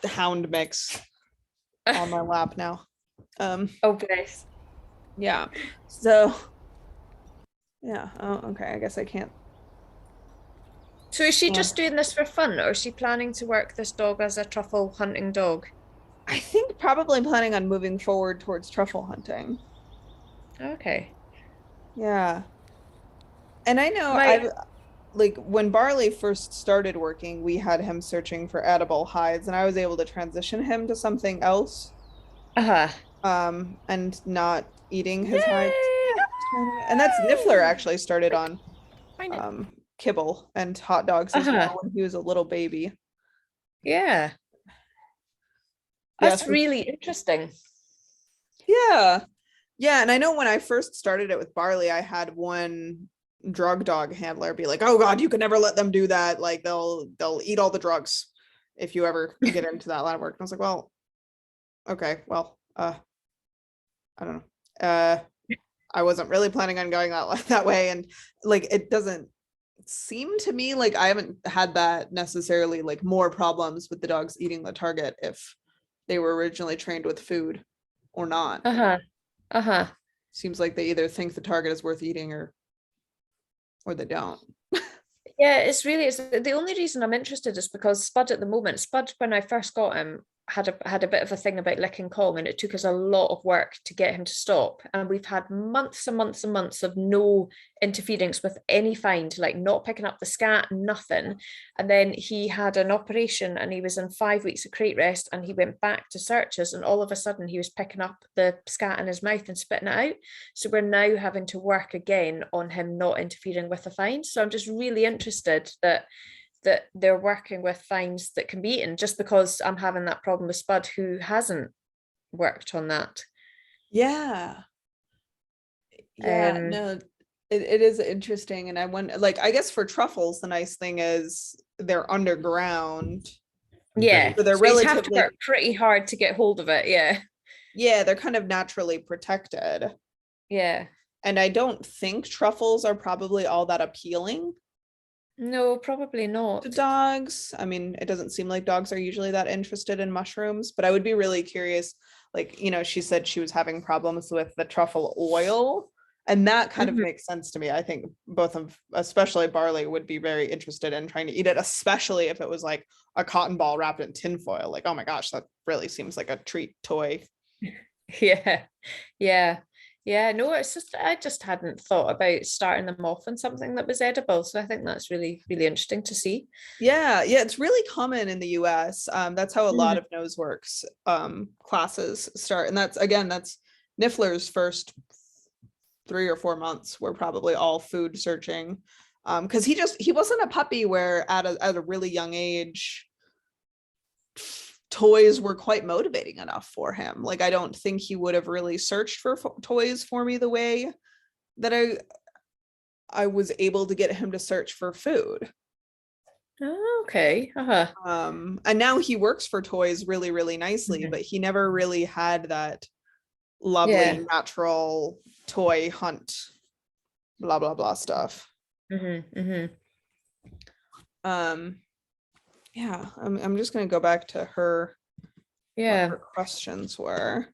hound mix on my lap now. Oh, bless. Yeah. So. Yeah. Oh, okay. I guess I can't. So is she Yeah. just doing this for fun, or is she planning to work this dog as a truffle hunting dog? I think probably planning on moving forward towards truffle hunting. Okay. Yeah. And I know My- I've like when Barley first started working, we had him searching for edible hides, and I was able to transition him to something else, Uh-huh. and not eating his hides. And that's Niffler actually started on Find it. kibble and hot dogs as Uh-huh. well when he was a little baby. Yeah. Yeah, That's so- really interesting. Yeah. Yeah, and I know when I first started it with Barley, I had one drug dog handler be like, "Oh God, you can never let them do that. Like they'll eat all the drugs if you ever get into that line of work." And I was like, "Well, okay, well, I don't know. I wasn't really planning on going that way, and like it doesn't seem to me like I haven't had that necessarily like more problems with the dogs eating the target if they were originally trained with food or not. Uh-huh. Uh-huh. Seems like they either think the target is worth eating or they don't. Yeah, it's the only reason I'm interested is because Spud at the moment, Spud, when I first got him, had a bit of a thing about licking Kong, and it took us a lot of work to get him to stop. And we've had months and months and months of no interference with any find, like not picking up the scat, nothing. And then he had an operation and he was in 5 weeks of crate rest, and he went back to searches, and all of a sudden he was picking up the scat in his mouth and spitting it out. So we're now having to work again on him not interfering with the find. So I'm just really interested that they're working with finds that can be eaten, just because I'm having that problem with Spud, who hasn't worked on that. Yeah. Yeah, no, it is interesting. And I wonder, like, I guess for truffles, the nice thing is they're underground. Yeah, So they're so you'd have to relatively, work pretty hard to get hold of it. yeah, they're kind of naturally protected. Yeah. And I don't think truffles are probably all that appealing No, probably not. to dogs. I mean, it doesn't seem like dogs are usually that interested in mushrooms, but I would be really curious. Like, she said she was having problems with the truffle oil, and that kind of makes sense to me. I think especially Barley would be very interested in trying to eat it, especially if it was like a cotton ball wrapped in tinfoil. Like, oh my gosh, that really seems like a treat toy. Yeah, no, it's just I just hadn't thought about starting them off on something that was edible. So I think that's really, really interesting to see. Yeah, it's really common in the US. That's how a lot of Noseworks classes start. And that's Niffler's first 3 or 4 months were probably all food searching. Because he wasn't a puppy where at a really young age toys were quite motivating enough for him. Like I don't think he would have really searched for toys for me the way that I was able to get him to search for food. Oh, okay. Uh-huh. And now he works for toys really, really nicely, Mhm. but he never really had that lovely Yeah. natural toy hunt, blah blah blah stuff. Mm-hmm. Mm-hmm. Yeah, I'm just gonna go back to her what Yeah. her questions were.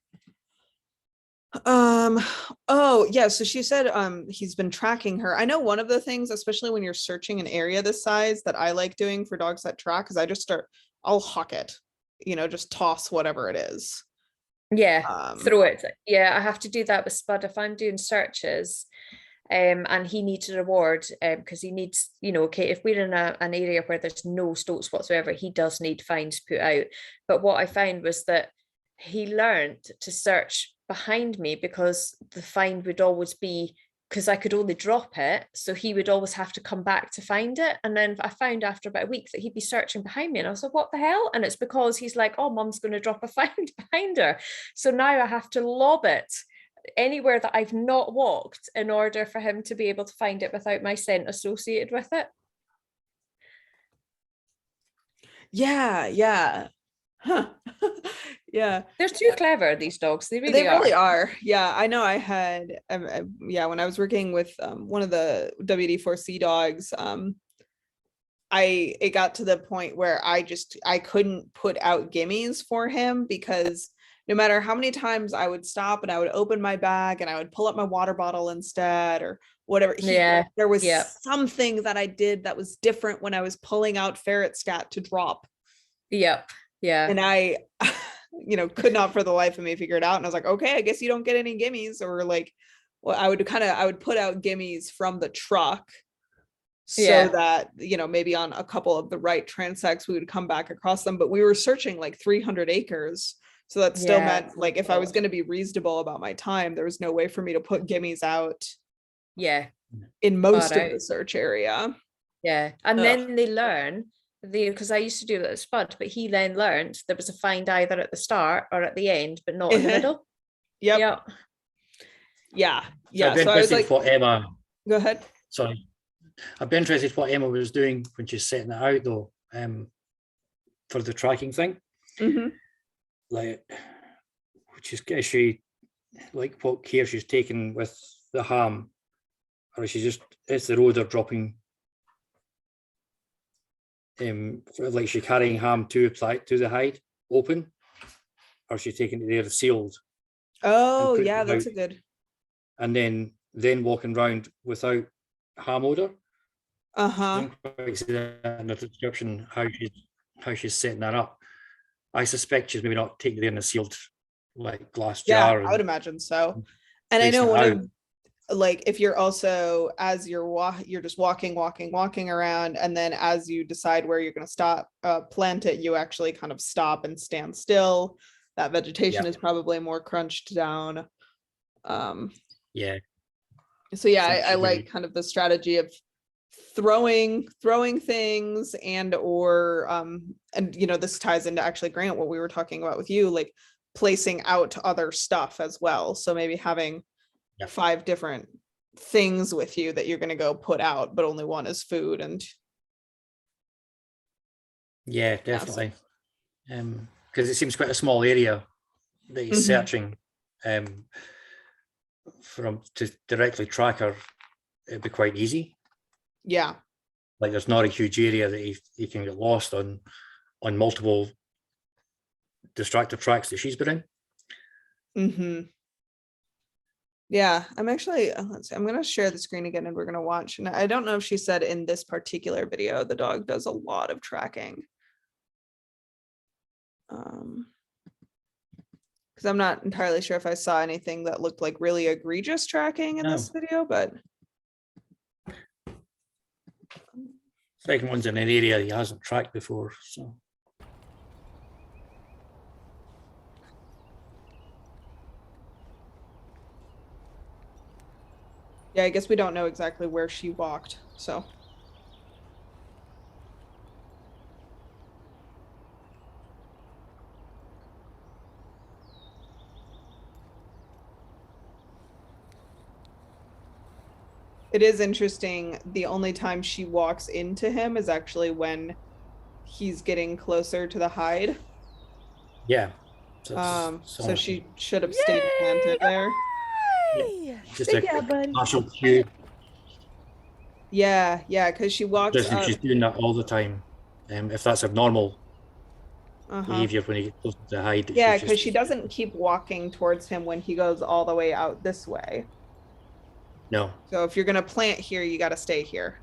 Oh yeah, so she said he's been tracking her. I know one of the things, especially when you're searching an area this size, that I like doing for dogs that track, because I'll huck it, just toss whatever it is. Yeah. Um, Throw it. Yeah, I have to do that with Spud if I'm doing searches. And he needs a reward because he needs, okay, if we're in an area where there's no stoats whatsoever, he does need finds put out. But what I found was that he learned to search behind me because the find would always be, because I could only drop it, so he would always have to come back to find it. And then I found after about a week that he'd be searching behind me, and I was like, what the hell? And it's because he's like, oh, mum's going to drop a find behind her, so now I have to lob it anywhere that I've not walked in order for him to be able to find it without my scent associated with it. yeah. Huh. Yeah. They're too clever, these dogs. They They really are. are. Yeah, I know I had yeah, when I was working with one of the WD4C dogs, it got to the point where I couldn't put out gimmies for him, because no matter how many times I would stop and I would open my bag and I would pull up my water bottle instead or whatever, Yeah. there was Yeah. something that I did that was different when I was pulling out ferret scat to drop. Yep. Yeah. And I could not for the life of me figure it out. And I was like, okay, I guess you don't get any gimmies. Or like, well, I would put out gimmies from the truck so Yeah. that, maybe on a couple of the right transects, we would come back across them. But we were searching like 300 acres. So that still Yeah, meant it's like a if I was lot. going to be reasonable about my time, there was no way for me to put gimmies out Yeah. in Far most of out. the search area. Yeah. And Ugh. then they learn because I used to do that at Spud, but he then learned there was a find either at the start or at the end, but not in the middle. Yep. Yeah. Yeah. So I'd be So I was interested like, what Emma, go ahead. sorry, I'd be interested what Emma was doing when she's setting it out though, for the tracking thing. Mm-hmm. Like, is she like what care she's taking with the ham, or is she just it's the road or dropping? Like she carrying ham to the hide open, or is she taking it there sealed? Oh, putting yeah, it that's out. a good. And then walking around without ham odor. I Uh-huh. didn't quite see that in the description how she's setting that up. I suspect she's maybe not taking it in a sealed like glass Yeah, jar I would and imagine so. And I placing know it one out. of like if you're also as you're just walking around, and then as you decide where you're going to stop plant it, you actually kind of stop and stand still. That vegetation Yeah. is probably more crunched down. Yeah. So yeah, think I she's like maybe- kind of the strategy of throwing things and or and this ties into actually, Grant, what we were talking about with you, like placing out other stuff as well. So maybe having Yeah. 5 different things with you that you're going to go put out, but only one is food. And Yeah, definitely. Because it seems quite a small area that he's Mhm. searching. From to directly track her, it'd be quite easy. yeah, Like there's not a huge area that he can get lost on multiple distractor tracks that she's been in. Yeah, I'm actually, let's see, I'm going to share the screen again and we're going to watch. And I don't know if she said in this particular video, the dog does a lot of tracking. Because I'm not entirely sure if I saw anything that looked like really egregious tracking in this video, but. Second one's in an area he hasn't tracked before, so. Yeah, I guess we don't know exactly where she walked, so. It is interesting. The only time she walks into him is actually when he's getting closer to the hide. Yeah. So, So she should have stayed planted there. Yay! just a Yeah, bud. partial cue. Yeah, because she walks Just if up. she's doing that all the time. If that's abnormal Uh-huh. behavior when he gets close to hide. Yeah, because she doesn't keep walking towards him when he goes all the way out this way. No. So if you're gonna plant here, you got to stay here.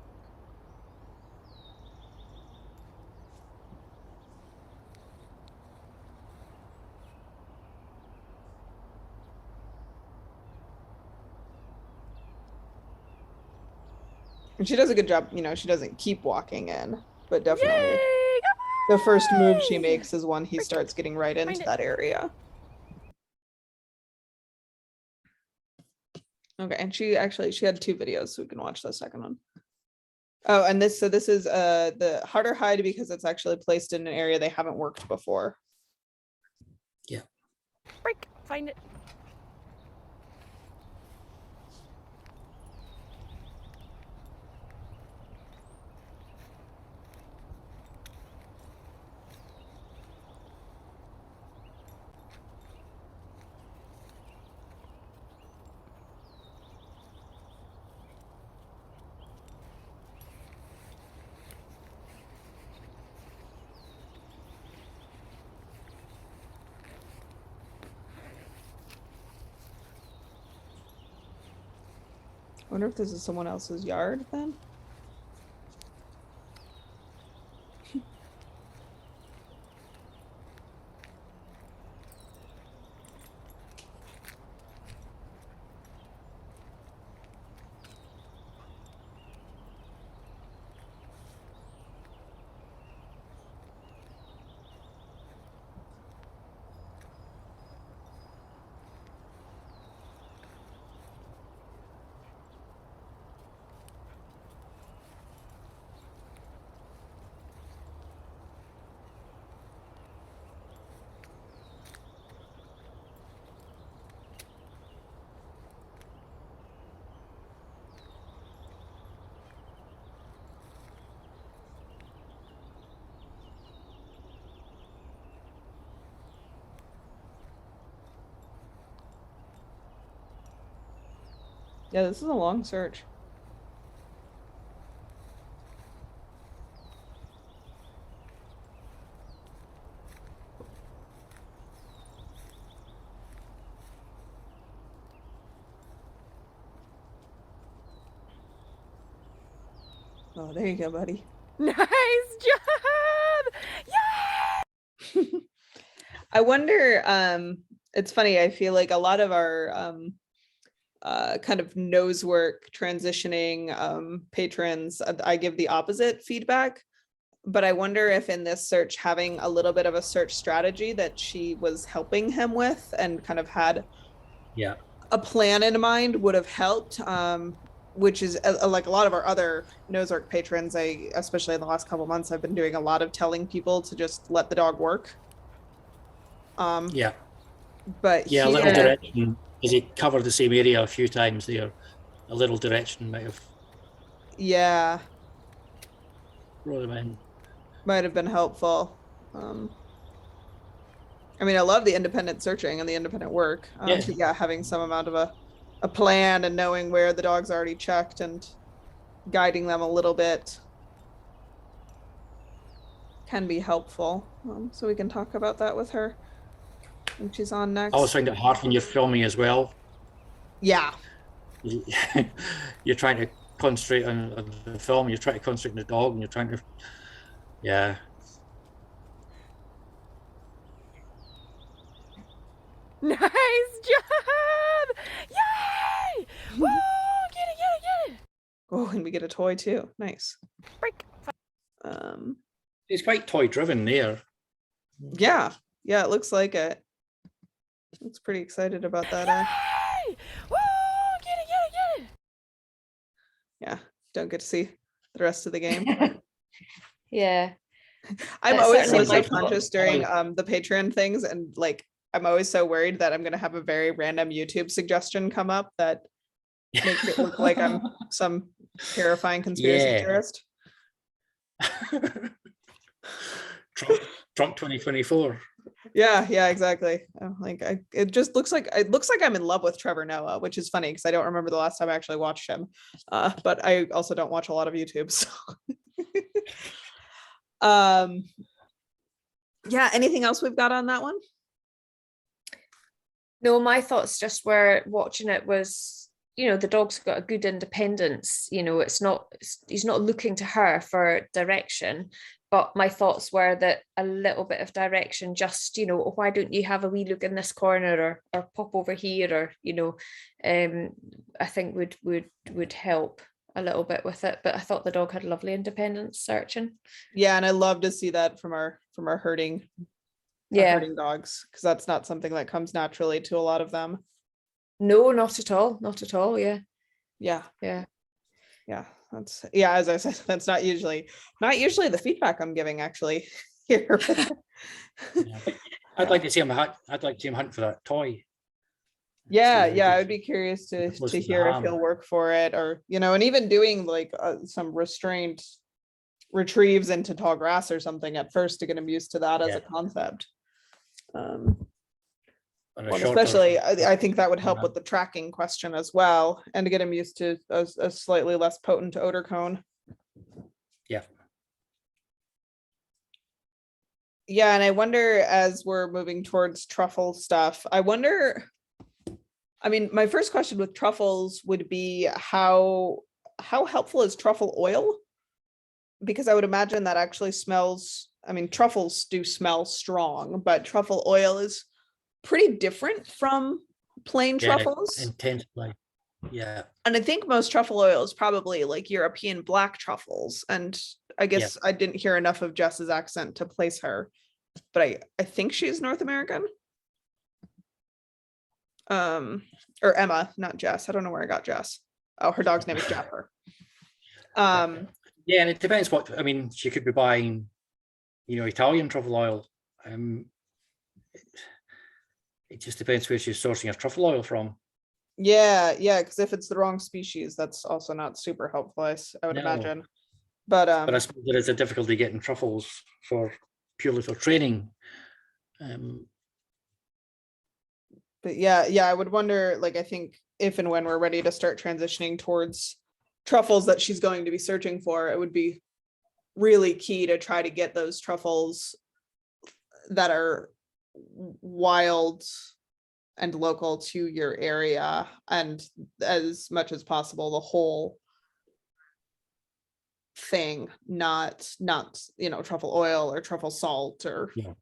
And she does a good job, she doesn't keep walking in, but definitely Yay! the first move she Yay! makes is when he starts getting right into Find it. that area. Okay, and she had 2 videos, so we can watch the second one. Oh, and this is the harder hide because it's actually placed in an area they haven't worked before. Yeah. Break. Find it. I wonder if this is someone else's yard then. Yeah, this is a long search. Oh, there you go, buddy. Nice job! Yay! I wonder, it's funny, I feel like a lot of our kind of nose work transitioning patrons, I give the opposite feedback. But I wonder if in this search, having a little bit of a search strategy that she was helping him with and kind of had Yeah. a plan in mind would have helped, which is like a lot of our other nose work patrons, especially in the last couple months, I've been doing a lot of telling people to just let the dog work. Yeah. But Yeah, a little here, direction. As he covered the same area a few times there, a little direction might have yeah, brought him in. might have been helpful. I mean, I love the independent searching and the independent work. Yeah. But yeah, having some amount of a plan and knowing where the dog's already checked and guiding them a little bit can be helpful. So we can talk about that with her when she's on next. I always find it hard when you're filming as well. Yeah. You're trying to concentrate on the film, you're trying to concentrate on the dog, and you're trying to, yeah. Nice job! Yay! Woo! Get it! Oh, and we get a toy too. Nice. Break. It's quite toy driven there. Yeah, it looks like it. Looks pretty excited about that. Yay! Woo! Get it! Yeah, don't get to see the rest of the game. Yeah. I'm That's always so certainly my self-conscious during the Patreon things, and like I'm always so worried that I'm gonna have a very random YouTube suggestion come up that makes it look like I'm some terrifying conspiracy Yeah. theorist. Trump 2024. Yeah, exactly. It just looks like I'm in love with Trevor Noah, which is funny because I don't remember the last time I actually watched him. But I also don't watch a lot of YouTube. So yeah, anything else we've got on that one? No, my thoughts just were watching it was, the dog's got a good independence. He's not looking to her for direction. But my thoughts were that a little bit of direction, just, why don't you have a wee look in this corner or pop over here, or, I think would help a little bit with it. But I thought the dog had lovely independence searching. Yeah, and I love to see that from our herding Yeah. herding dogs, because that's not something that comes naturally to a lot of them. No, not at all. Not at all. Yeah. Yeah. Yeah. As I said, that's not usually the feedback I'm giving actually here. Yeah. I'd like to see him hunt. I'd like to see him hunt for that toy. Yeah, See how I he would be curious to Close to the hear if ham. he'll work for it, or and even doing like some restrained retrieves into tall grass or something at first to get him used to that as Yeah. a concept. on a Well, shorter- especially, I think that would help Yeah. with the tracking question as well, and to get him used to a slightly less potent odor cone. Yeah. Yeah, and I wonder, as we're moving towards truffle stuff, I mean, my first question with truffles would be how helpful is truffle oil? Because I would imagine that actually smells, I mean, truffles do smell strong, but truffle oil is pretty different from plain Yeah, truffles. intensely. Yeah. And I think most truffle oil is probably like European black truffles. And I guess I didn't hear enough of Jess's accent to place her, but I think she's North American. Or Emma, not Jess. I don't know where I got Jess. Oh, her dog's name is Jasper. Yeah, and it depends what, I mean, she could be buying, Italian truffle oil. It just depends where she's sourcing her truffle oil from. Yeah, because if it's the wrong species, that's also not super helpful, I would No. imagine. But But I suppose there is a difficulty getting truffles purely for training. but yeah, I would wonder, like, I think if and when we're ready to start transitioning towards truffles that she's going to be searching for, it would be really key to try to get those truffles that are wild and local to your area, and as much as possible the whole thing, not truffle oil or truffle salt or Yeah.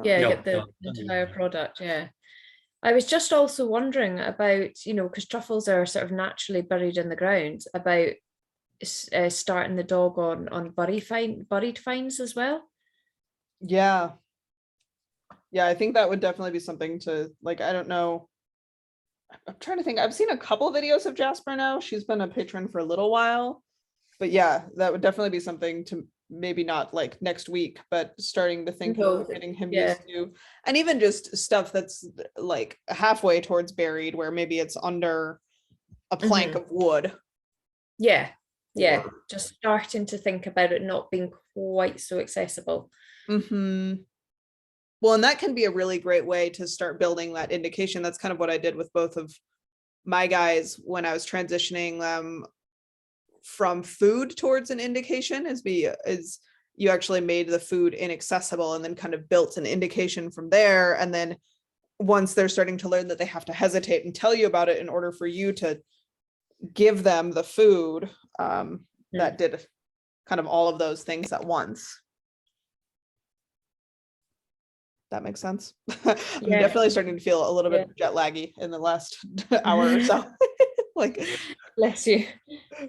Yeah, No, get the no, entire product. Yeah. I was just also wondering about, because truffles are sort of naturally buried in the ground, about starting the dog on buried finds as well. Yeah, I think that would definitely be something to, like, I don't know, I'm trying to think. I've seen a couple of videos of Jasper now. She's been a patron for a little while, but yeah, that would definitely be something to maybe not like next week, but starting to think about getting him used to, and even just stuff that's like halfway towards buried, where maybe it's under a plank of wood. Yeah, just starting to think about it not being quite so accessible. Well, and that can be a really great way to start building that indication. That's kind of what I did with both of my guys when I was transitioning them from food towards an indication, is you actually made the food inaccessible and then kind of built an indication from there. And then once they're starting to learn that they have to hesitate and tell you about it in order for you to give them the food, that did kind of all of those things at once. That makes sense. I'm definitely starting to feel a little bit jet laggy in the last hour or so. Like, bless you.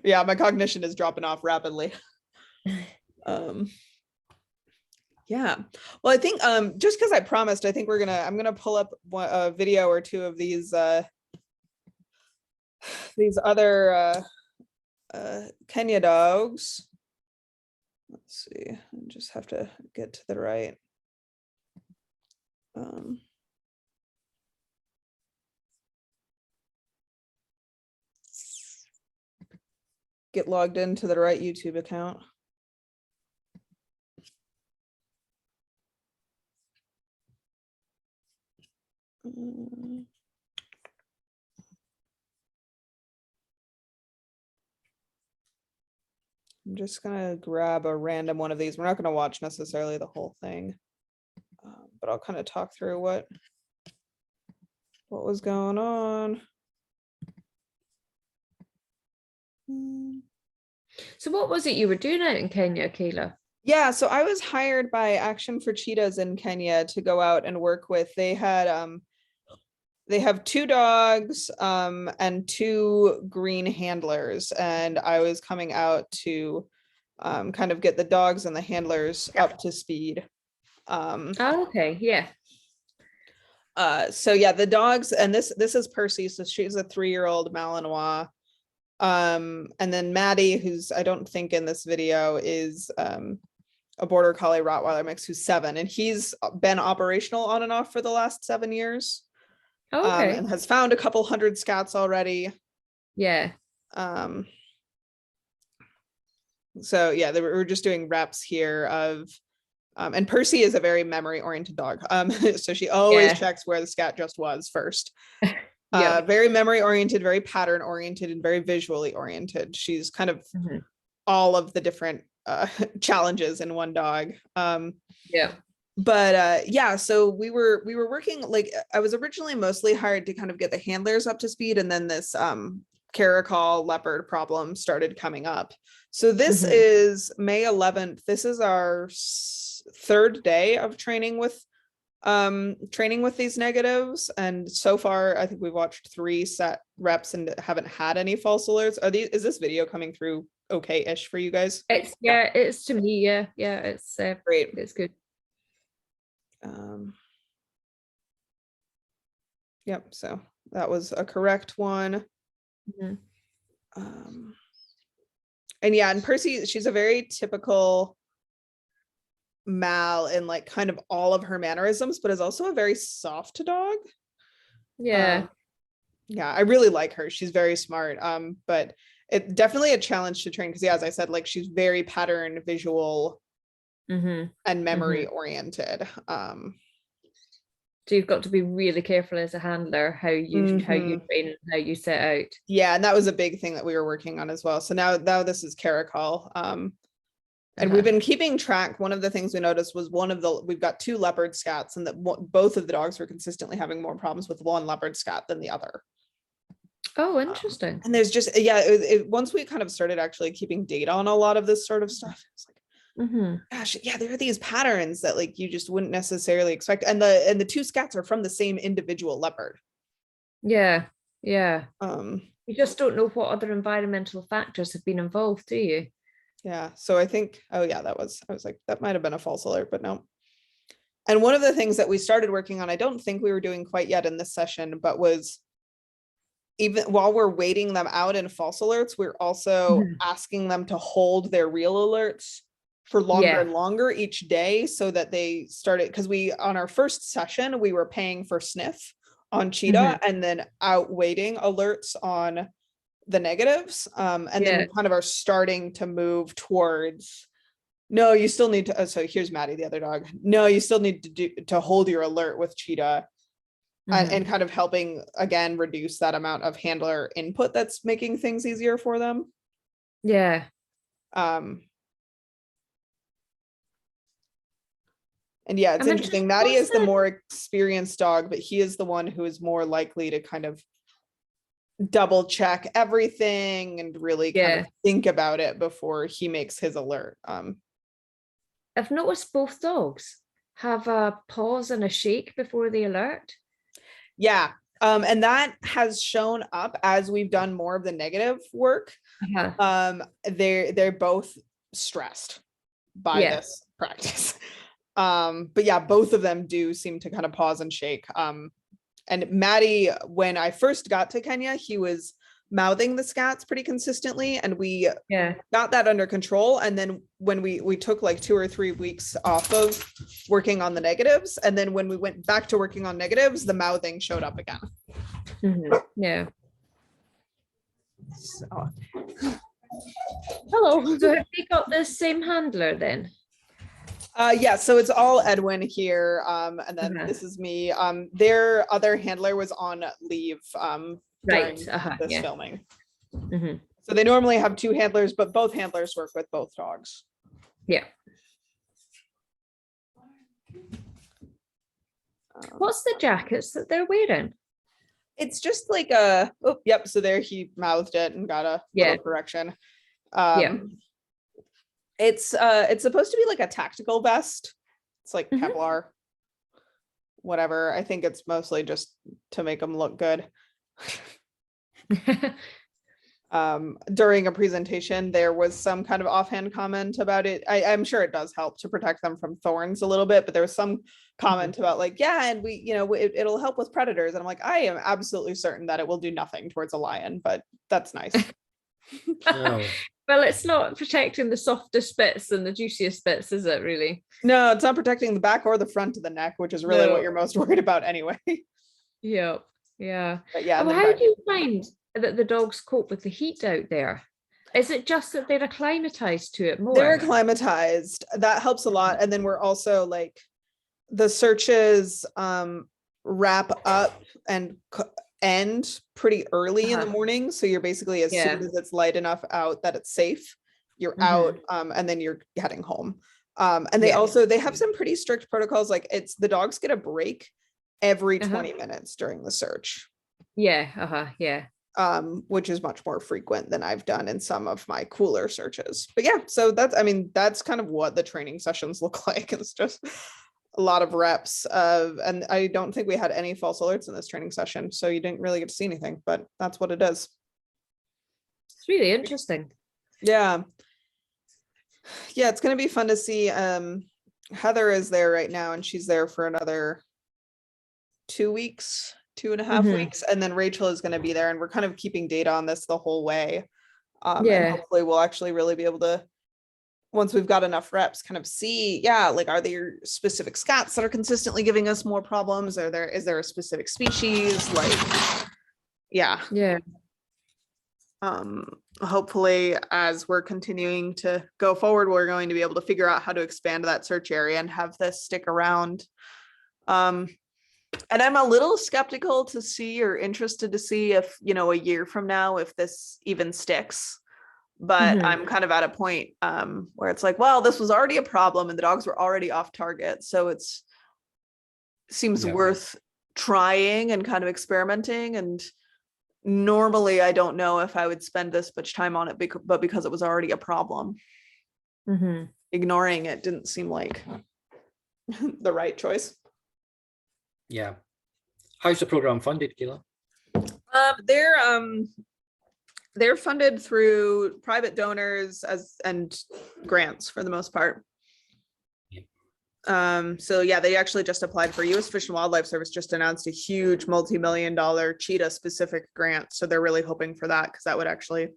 Yeah, my cognition is dropping off rapidly. Yeah, well, I think just because I promised, I think I'm gonna pull up a video or two of these other Kenya dogs. Let's see, I just have to get to the right. get logged into the right YouTube account. Mm. I'm just gonna grab a random one of these. We're not gonna watch necessarily the whole thing, but I'll kind of talk through what was going on. So what was it you were doing out in Kenya, Kayla? Yeah, so I was hired by Action for Cheetahs in Kenya to go out and work with. They have 2 dogs and 2 green handlers, and I was coming out to kind of get the dogs and the handlers up to speed. Oh, okay, yeah. So yeah, the dogs, and this is Percy, so she's a 3-year-old Malinois. And then Maddie, who's I don't think in this video, is a Border Collie Rottweiler mix who's 7, and he's been operational on and off for the last 7 years. Oh, okay. And has found a couple hundred scats already. Yeah. So yeah, we're just doing reps here of, and Percy is a very memory oriented dog. So she always checks where the scat just was first. Very memory oriented, very pattern oriented, and very visually oriented. She's kind of all of the different challenges in one dog. But yeah, so we were working, like, I was originally mostly hired to kind of get the handlers up to speed, and then this caracal leopard problem started coming up. So this is May 11th. This is our 3rd day of training with these negatives, and so far I think we've watched 3 set reps and haven't had any false alerts. Is this video coming through okay-ish for you guys? It's to me, yeah, it's great, it's good. Yep, so that was a correct one. And yeah, and Percy, she's a very typical Mal in like kind of all of her mannerisms, but is also a very soft dog. Yeah, I really like her. She's very smart. But it's definitely a challenge to train because, yeah, as I said, like, she's very pattern visual and memory oriented. So you've got to be really careful as a handler how you train and how you set out. Yeah, and that was a big thing that we were working on as well. So now this is caracal. And we've been keeping track. One of the things we noticed was we've got 2 leopard scats, and that both of the dogs were consistently having more problems with one leopard scat than the other. Oh, interesting. And there's just, once we kind of started actually keeping data on a lot of this sort of stuff, it's like, gosh, yeah, there are these patterns that like you just wouldn't necessarily expect, and the 2 scats are from the same individual leopard. Yeah. You just don't know what other environmental factors have been involved, do you? Yeah, so I think, I was like, that might have been a false alert, but no. And one of the things that we started working on, I don't think we were doing quite yet in this session, but was, even while we're waiting them out in false alerts, we're also asking them to hold their real alerts for longer and longer each day, so that they started, because on our first session, we were paying for sniff on Cheetah and then out waiting alerts on the negatives. And then we kind of are starting to move towards, no, you still need to, so here's Maddie, the other dog. No, you still need to hold your alert with Cheetah. And kind of helping, again, reduce that amount of handler input that's making things easier for them. Yeah. And yeah, it's interesting. Maddie is the more experienced dog, but he is the one who is more likely to kind of double check everything and really kind of think about it before he makes his alert. I've noticed both dogs have a pause and a shake before the alert. Yeah. And that has shown up as we've done more of the negative work. They're both stressed by this practice. But yeah, both of them do seem to kind of pause and shake. And Maddie, when I first got to Kenya, he was mouthing the scats pretty consistently, and we got that under control. And then when we took like 2 or 3 weeks off of working on the negatives, and then when we went back to working on negatives, the mouthing showed up again. Yeah. So Hello. So have they got the same handler then? Yeah, so it's all Edwin here, and then Uh-huh. this is me. Their other handler was on leave during Right. this Yeah. filming. Mhm. So they normally have two handlers, but both handlers work with both dogs. Yeah. What's the jackets that they're wearing? It's just like a, oh, yep, so there he mouthed it and got a Yeah. little correction. Yeah. It's supposed to be like a tactical vest. It's like Mhm. Kevlar, whatever. I think it's mostly just to make them look good. During a presentation, there was some kind of offhand comment about it. I'm sure it does help to protect them from thorns a little bit, but there was some comment about like, yeah, and we, you know, it'll help with predators. And I'm like, I am absolutely certain that it will do nothing towards a lion, but that's nice. No. Well, it's not protecting the softest bits and the juiciest bits, is it really? No, it's not protecting the back or the front of the neck, which is really No. what you're most worried about anyway. Yeah. Yeah. But yeah, Oh, and then how back- do you find that the dogs cope with the heat out there? Is it just that they're acclimatized to it more? they're acclimatized. That helps a lot. And then we're also like the searches wrap up and end pretty early in the Uh-huh. morning. So you're basically, as Yeah. soon as it's light enough out that it's safe, you're Mhm. out, and then you're heading home. And they Yeah. also, they have some pretty strict protocols. Like it's, the dogs get a break every Uh-huh. 20 minutes during the search. Yeah. Yeah. Which is much more frequent than I've done in some of my cooler searches. But yeah, so that's, I mean, that's kind of what the training sessions look like. It's just a lot of reps of, and I don't think we had any false alerts in this training session, so you didn't really get to see anything, but that's what it is. It's really interesting. Yeah. Yeah, it's gonna be fun to see. Heather is there right now, and she's there for another 2 weeks, 2.5 Mhm. weeks, and then Rachel is gonna be there, and we're kind of keeping data on this the whole way. And Yeah. hopefully we'll actually really be able to, once we've got enough reps, kind of see, yeah, like, are there specific scats that are consistently giving us more problems? Is there a specific species? Like, yeah. Yeah. Hopefully as we're continuing to go forward, we're going to be able to figure out how to expand that search area and have this stick around. And I'm a little skeptical to see, or interested to see if, you know, a year from now, if this even sticks. But Mhm. I'm kind of at a point where it's like, well, this was already a problem and the dogs were already off target. So it's seems Yeah. worth trying and kind of experimenting. And normally I don't know if I would spend this much time on it, but because it was already a problem, Mhm. ignoring it didn't seem like the right choice. Yeah. How's the program funded, Kayla? They're funded through private donors and grants for the most part. So yeah, they actually just applied for US Fish and Wildlife Service just announced a huge multi-million-dollar cheetah specific grant. So they're really hoping for that, because that would actually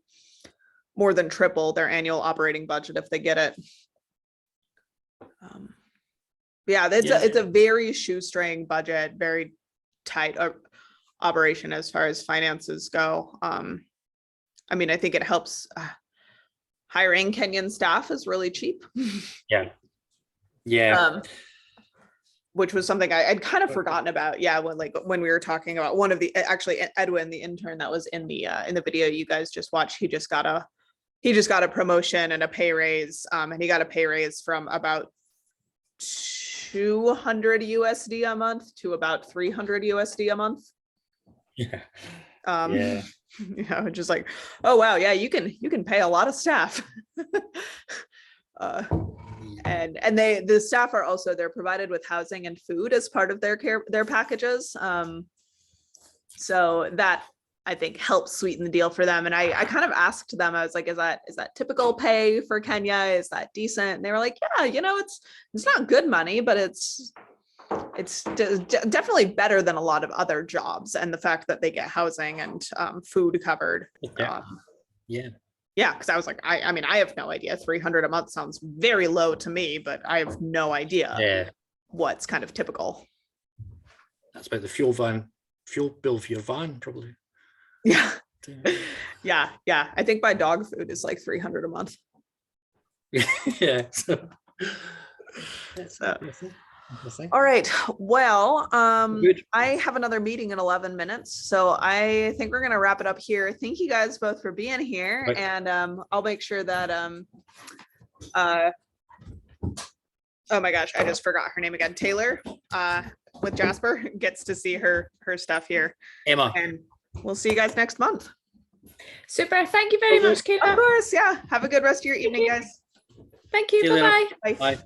more than triple their annual operating budget if they get it. Yeah, it's a very shoestring budget, very tight operation as far as finances go. I mean, I think it helps. Hiring Kenyan staff is really cheap. Yeah. Yeah. Which was something I'd kind of forgotten about. Yeah, when we were talking about one of the, actually Edwin, the intern that was in the video you guys just watched, he just got a promotion and a pay raise. And he got a pay raise from about 200 USD a month to about 300 USD a month. Yeah. Yeah. You know, just like, oh wow, yeah, you can pay a lot of staff. And the staff are also, they're provided with housing and food as part of their packages. So that I think helps sweeten the deal for them. And I kind of asked them, I was like, is that typical pay for Kenya? Is that decent? And they were like, yeah, you know, it's not good money, but it's definitely better than a lot of other jobs. And the fact that they get housing and food covered. Yeah. Yeah. Yeah, because I was like, I mean, I have no idea. 300 a month sounds very low to me, but I have no idea what's kind of typical. That's about the fuel bill for your van, probably. Yeah. Yeah, yeah. I think my dog food is like 300 a month. Yeah. So, So, all right. Well, Good. I have another meeting in 11 minutes, so I think we're gonna wrap it up here. Thank you guys both for being here, Right. and I'll make sure that oh my gosh, I just forgot her name again. Taylor, with Jasper gets to see her stuff here, Emma. and we'll see you guys next month. Super. Thank you very much, Of Kayla. course, yeah. Have a good rest of your evening, guys. Thank you. See you later. Bye-bye. Bye. Bye.